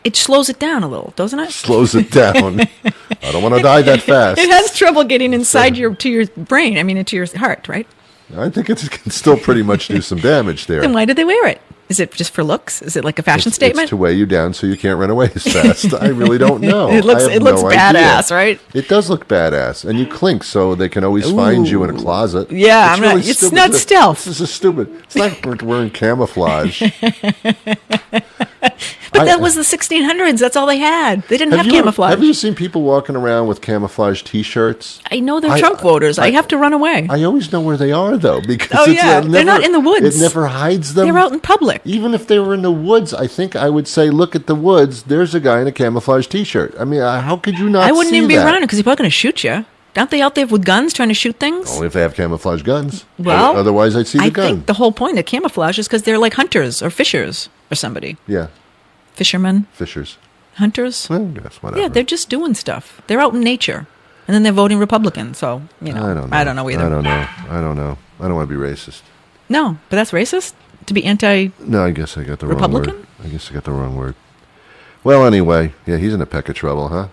[SPEAKER 8] It slows it down a little, doesn't it?
[SPEAKER 7] Slows it down. I don't want to die that fast.
[SPEAKER 8] It has trouble getting inside to your brain. I mean, into your heart, right?
[SPEAKER 7] I think it can still pretty much do some damage there.
[SPEAKER 8] Then why do they wear it? Is it just for looks? Is it like a fashion statement?
[SPEAKER 7] It's to weigh you down so you can't run away as fast. I really don't know.
[SPEAKER 8] It looks
[SPEAKER 7] I have no
[SPEAKER 8] badass,
[SPEAKER 7] idea.
[SPEAKER 8] right?
[SPEAKER 7] It does look badass, and you clink so they can always find you in a closet.
[SPEAKER 8] Yeah, it's
[SPEAKER 7] stupid.
[SPEAKER 8] not stealth.
[SPEAKER 7] This is stupid. It's like wearing camouflage.
[SPEAKER 8] But that was the 1600s. That's all they had. They didn't have
[SPEAKER 7] you
[SPEAKER 8] camouflage.
[SPEAKER 7] Have you seen people walking around with camouflage T-shirts?
[SPEAKER 8] I know they're Trump voters. I have to run away.
[SPEAKER 7] I always know where they are, though, because
[SPEAKER 8] they're not in the woods.
[SPEAKER 7] It never hides them.
[SPEAKER 8] They're out in public.
[SPEAKER 7] Even if they were in the woods, I think I would say, look at the woods. There's a guy in a camouflage T-shirt. I mean, how could you not see
[SPEAKER 8] I wouldn't even be
[SPEAKER 7] that?
[SPEAKER 8] running because people are going to shoot you. Aren't they out there with guns trying to shoot things?
[SPEAKER 7] Only if they have camouflage guns.
[SPEAKER 8] Well,
[SPEAKER 7] otherwise I'd see the gun.
[SPEAKER 8] I think the whole point of camouflage is because they're like hunters or fishers or somebody.
[SPEAKER 7] Yeah,
[SPEAKER 8] Fishermen,
[SPEAKER 7] fishers.
[SPEAKER 8] hunters.
[SPEAKER 7] Well, yes, whatever.
[SPEAKER 8] Yeah, they're just doing stuff. They're out in nature, and then they're voting Republican. So
[SPEAKER 7] I don't know.
[SPEAKER 8] I don't know either.
[SPEAKER 7] I don't know. I don't want to be racist.
[SPEAKER 8] No, but that's racist to be anti.
[SPEAKER 7] No, I guess I got the
[SPEAKER 8] Republican?
[SPEAKER 7] wrong word. I guess I got the wrong word. Well, anyway, yeah, he's in a peck of trouble, huh?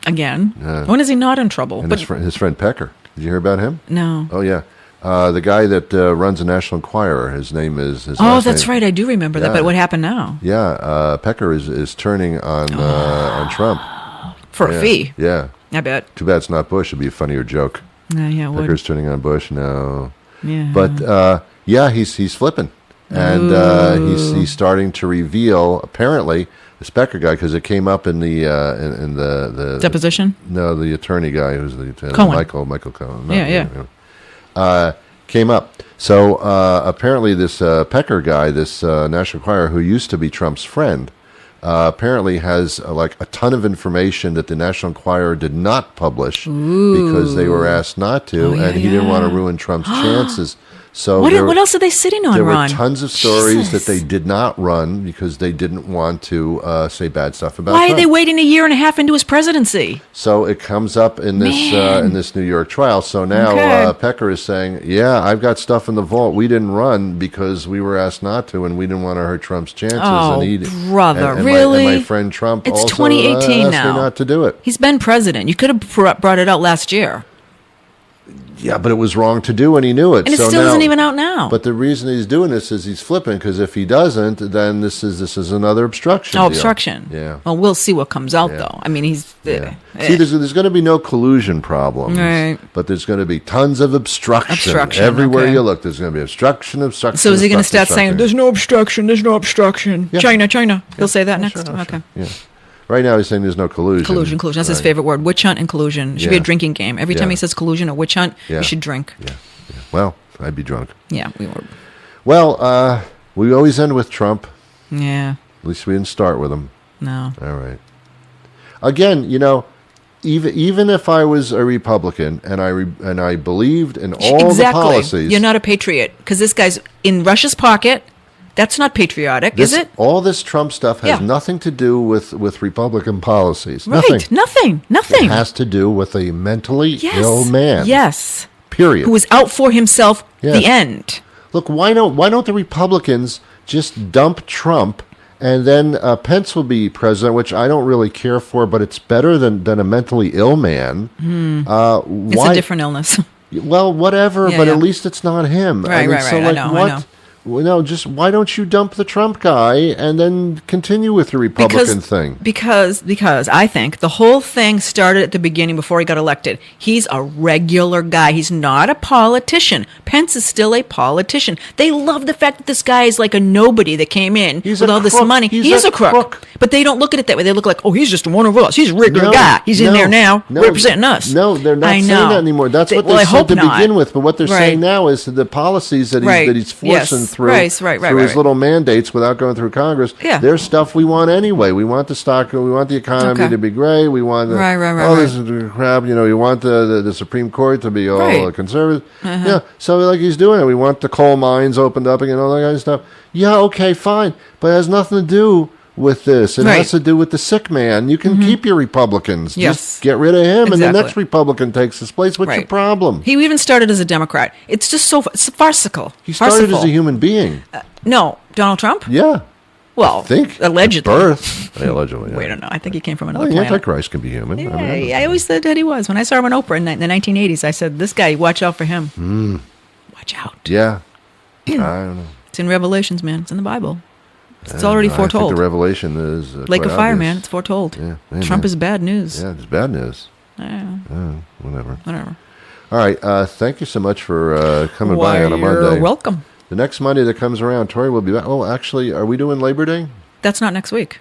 [SPEAKER 8] Again.
[SPEAKER 7] Yeah.
[SPEAKER 8] When is he not in trouble?
[SPEAKER 7] And
[SPEAKER 8] But
[SPEAKER 7] his friend Pecker. Did you hear about him?
[SPEAKER 8] no.
[SPEAKER 7] Oh yeah, the guy that runs the National Enquirer. His name is. His
[SPEAKER 8] Oh,
[SPEAKER 7] last
[SPEAKER 8] that's
[SPEAKER 7] name-
[SPEAKER 8] right. I do remember that.
[SPEAKER 7] Yeah.
[SPEAKER 8] But what happened now?
[SPEAKER 7] Yeah, Pecker is turning on Trump
[SPEAKER 8] For a
[SPEAKER 7] Yeah.
[SPEAKER 8] fee.
[SPEAKER 7] Yeah.
[SPEAKER 8] I bet.
[SPEAKER 7] Too bad it's not Bush. It'd be a funnier joke.
[SPEAKER 8] Yeah, it would.
[SPEAKER 7] Pecker's turning on Bush. No.
[SPEAKER 8] Yeah.
[SPEAKER 7] But yeah, he's flipping, and he's starting to reveal apparently this Pecker guy, because it came up in the in the
[SPEAKER 8] Deposition?
[SPEAKER 7] No, the attorney guy who's the
[SPEAKER 8] Cohen.
[SPEAKER 7] Michael Cohen. No,
[SPEAKER 8] Yeah.
[SPEAKER 7] Came up. So apparently this Pecker guy, this National Enquirer, who used to be Trump's friend, apparently has like a ton of information that the National Enquirer did not publish because they were asked not to, and he didn't want to ruin Trump's chances. So
[SPEAKER 8] What else are they sitting on,
[SPEAKER 7] there
[SPEAKER 8] Ron?
[SPEAKER 7] were tons of stories
[SPEAKER 8] Jesus.
[SPEAKER 7] that they did not run because they didn't want to say bad stuff about
[SPEAKER 8] Why are
[SPEAKER 7] Trump.
[SPEAKER 8] they waiting a year and a half into his presidency?
[SPEAKER 7] So it comes up in this New York trial. So now
[SPEAKER 8] Okay.
[SPEAKER 7] Pecker is saying, "Yeah, I've got stuff in the vault. We didn't run because we were asked not to, and we didn't want to hurt Trump's chances."
[SPEAKER 8] Oh,
[SPEAKER 7] and
[SPEAKER 8] brother,
[SPEAKER 7] and
[SPEAKER 8] really?
[SPEAKER 7] My friend Trump
[SPEAKER 8] It's
[SPEAKER 7] also
[SPEAKER 8] 2018
[SPEAKER 7] asked
[SPEAKER 8] now.
[SPEAKER 7] me not to do it.
[SPEAKER 8] He's been president. You could have brought it out last year.
[SPEAKER 7] Yeah, but it was wrong to do, and he knew it.
[SPEAKER 8] And it
[SPEAKER 7] so
[SPEAKER 8] still
[SPEAKER 7] now,
[SPEAKER 8] isn't even out now.
[SPEAKER 7] But the reason he's doing this is he's flipping, because if he doesn't, then this is another obstruction.
[SPEAKER 8] Oh,
[SPEAKER 7] deal.
[SPEAKER 8] obstruction.
[SPEAKER 7] Yeah.
[SPEAKER 8] Well, we'll see what comes out,
[SPEAKER 7] Yeah.
[SPEAKER 8] though. I mean, he's...
[SPEAKER 7] Yeah. See, there's going to be no collusion problems,
[SPEAKER 8] Right.
[SPEAKER 7] but there's going to be tons of obstruction.
[SPEAKER 8] Obstruction,
[SPEAKER 7] Everywhere
[SPEAKER 8] okay.
[SPEAKER 7] you look, there's going to be obstruction.
[SPEAKER 8] So is he going to start saying, there's no obstruction, there's no obstruction.
[SPEAKER 7] Yeah.
[SPEAKER 8] China. He'll say that next?
[SPEAKER 7] Sure,
[SPEAKER 8] Okay.
[SPEAKER 7] Yeah. Right now, he's saying there's no collusion.
[SPEAKER 8] Collusion. That's his
[SPEAKER 7] Right.
[SPEAKER 8] favorite word. Witch hunt and collusion. It should be a
[SPEAKER 7] Yeah.
[SPEAKER 8] drinking game. Every time
[SPEAKER 7] Yeah.
[SPEAKER 8] he says collusion or witch hunt,
[SPEAKER 7] Yeah.
[SPEAKER 8] you should drink.
[SPEAKER 7] Yeah. Well, I'd be drunk.
[SPEAKER 8] Yeah, we were.
[SPEAKER 7] Well, we always end with Trump.
[SPEAKER 8] Yeah,
[SPEAKER 7] At least we didn't start with him.
[SPEAKER 8] no.
[SPEAKER 7] All right. Again, even if I was a Republican and I believed in all
[SPEAKER 8] Exactly.
[SPEAKER 7] the policies,
[SPEAKER 8] You're not a patriot because this guy's in Russia's pocket. That's not patriotic, is it?
[SPEAKER 7] All this Trump stuff has
[SPEAKER 8] Yeah.
[SPEAKER 7] nothing to do with Republican policies.
[SPEAKER 8] Right. Nothing.
[SPEAKER 7] It has to do with a mentally ill man.
[SPEAKER 8] Yes.
[SPEAKER 7] Period.
[SPEAKER 8] Who was out for himself.
[SPEAKER 7] Yes.
[SPEAKER 8] The end.
[SPEAKER 7] Look, why don't the Republicans just dump Trump And then Pence will be president, which I don't really care for, but it's better than a mentally ill man.
[SPEAKER 8] It's a different illness.
[SPEAKER 7] Well, whatever,
[SPEAKER 8] Yeah,
[SPEAKER 7] but
[SPEAKER 8] yeah.
[SPEAKER 7] at least it's not him.
[SPEAKER 8] Right, right,
[SPEAKER 7] So,
[SPEAKER 8] right.
[SPEAKER 7] like,
[SPEAKER 8] I know,
[SPEAKER 7] what?
[SPEAKER 8] I know.
[SPEAKER 7] Well, no, just why don't you dump the Trump guy and then continue with the Republican thing?
[SPEAKER 8] Because I think the whole thing started at the beginning before he got elected. He's a regular guy. He's not a politician. Pence is still a politician. They love the fact that this guy is like a nobody that came in
[SPEAKER 7] He's
[SPEAKER 8] with
[SPEAKER 7] a
[SPEAKER 8] all this
[SPEAKER 7] crook.
[SPEAKER 8] money.
[SPEAKER 7] He's
[SPEAKER 8] He is
[SPEAKER 7] a
[SPEAKER 8] a crook.
[SPEAKER 7] crook.
[SPEAKER 8] But they don't look at it that way. They look like, oh, he's just one of us. He's a regular
[SPEAKER 7] No,
[SPEAKER 8] guy. He's in
[SPEAKER 7] no,
[SPEAKER 8] there now
[SPEAKER 7] no,
[SPEAKER 8] representing us.
[SPEAKER 7] No, they're not
[SPEAKER 8] I
[SPEAKER 7] saying
[SPEAKER 8] know.
[SPEAKER 7] that anymore. That's what
[SPEAKER 8] well,
[SPEAKER 7] they
[SPEAKER 8] I
[SPEAKER 7] said
[SPEAKER 8] hope
[SPEAKER 7] to
[SPEAKER 8] not.
[SPEAKER 7] begin with. But what they're
[SPEAKER 8] Right.
[SPEAKER 7] saying now is that the policies that
[SPEAKER 8] Right.
[SPEAKER 7] he's forcing
[SPEAKER 8] Yes.
[SPEAKER 7] through,
[SPEAKER 8] Right,
[SPEAKER 7] through his little mandates without going through Congress,
[SPEAKER 8] Yeah.
[SPEAKER 7] they're stuff we want anyway. We want the stock, we want the economy
[SPEAKER 8] Okay.
[SPEAKER 7] to be great. We want
[SPEAKER 8] Right, right,
[SPEAKER 7] all
[SPEAKER 8] right.
[SPEAKER 7] this crap. You want the Supreme Court to be all
[SPEAKER 8] Right.
[SPEAKER 7] conservative. Yeah, so like he's doing it. We want the coal mines opened up again, all that kind of stuff. Yeah, okay, fine, but it has nothing to do with this. It
[SPEAKER 8] Right.
[SPEAKER 7] has to do with the sick man. You can keep your Republicans.
[SPEAKER 8] Yes.
[SPEAKER 7] Just get rid of him, and the
[SPEAKER 8] Exactly.
[SPEAKER 7] next Republican takes his place. What's your
[SPEAKER 8] Right.
[SPEAKER 7] problem?
[SPEAKER 8] He even started as a Democrat. It's just it's farcical.
[SPEAKER 7] He started
[SPEAKER 8] Farcical.
[SPEAKER 7] as a human being.
[SPEAKER 8] No, Donald Trump?
[SPEAKER 7] Yeah.
[SPEAKER 8] Well,
[SPEAKER 7] I think.
[SPEAKER 8] allegedly.
[SPEAKER 7] Birth. Allegedly. Yeah.
[SPEAKER 8] We don't know. I think he came from another
[SPEAKER 7] Well, the
[SPEAKER 8] planet.
[SPEAKER 7] Antichrist can be human.
[SPEAKER 8] Yeah, I always said that he was. When I saw him on Oprah in the 1980s, I said, this guy, watch out for him. Watch out.
[SPEAKER 7] Yeah. I don't know.
[SPEAKER 8] It's in Revelations, man. It's in the Bible. It's already
[SPEAKER 7] I
[SPEAKER 8] foretold.
[SPEAKER 7] think the revelation is
[SPEAKER 8] Lake
[SPEAKER 7] quite
[SPEAKER 8] of fire,
[SPEAKER 7] obvious.
[SPEAKER 8] man. It's foretold.
[SPEAKER 7] Yeah.
[SPEAKER 8] Trump
[SPEAKER 7] Amen.
[SPEAKER 8] is bad news.
[SPEAKER 7] Yeah, it's bad news.
[SPEAKER 8] Yeah,
[SPEAKER 7] Whatever.
[SPEAKER 8] whatever.
[SPEAKER 7] All right. Thank you so much for coming by on a Monday.
[SPEAKER 8] You're welcome.
[SPEAKER 7] The next Monday that comes around, Tori will be back. Oh, actually, are we doing Labor Day?
[SPEAKER 8] That's not next week.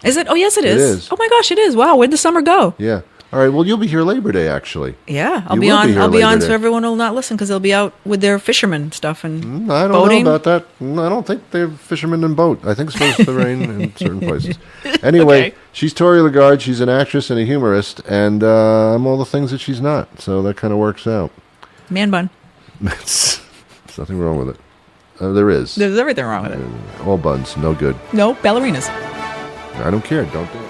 [SPEAKER 8] Is it? Oh, yes, it is.
[SPEAKER 7] It is.
[SPEAKER 8] Oh, my gosh, it is. Wow, where'd the summer go?
[SPEAKER 7] Yeah. All right. Well, you'll be here Labor Day, actually.
[SPEAKER 8] Yeah, I'll
[SPEAKER 7] You
[SPEAKER 8] be
[SPEAKER 7] will
[SPEAKER 8] on.
[SPEAKER 7] be here
[SPEAKER 8] I'll be
[SPEAKER 7] Labor
[SPEAKER 8] on
[SPEAKER 7] Day.
[SPEAKER 8] so everyone will not listen because they'll be out with their fishermen stuff and
[SPEAKER 7] I don't
[SPEAKER 8] boating.
[SPEAKER 7] know about that. I don't think they have fishermen in boat. I think it's supposed to rain in certain places. Anyway,
[SPEAKER 8] Okay.
[SPEAKER 7] she's Tori LaGarde. She's an actress and a humorist, and I'm all the things that she's not. So that kind of works out.
[SPEAKER 8] Man bun.
[SPEAKER 7] There's nothing wrong with it. There is.
[SPEAKER 8] There's everything wrong with it.
[SPEAKER 7] All buns, no good.
[SPEAKER 8] No ballerinas.
[SPEAKER 7] I don't care. Don't do it.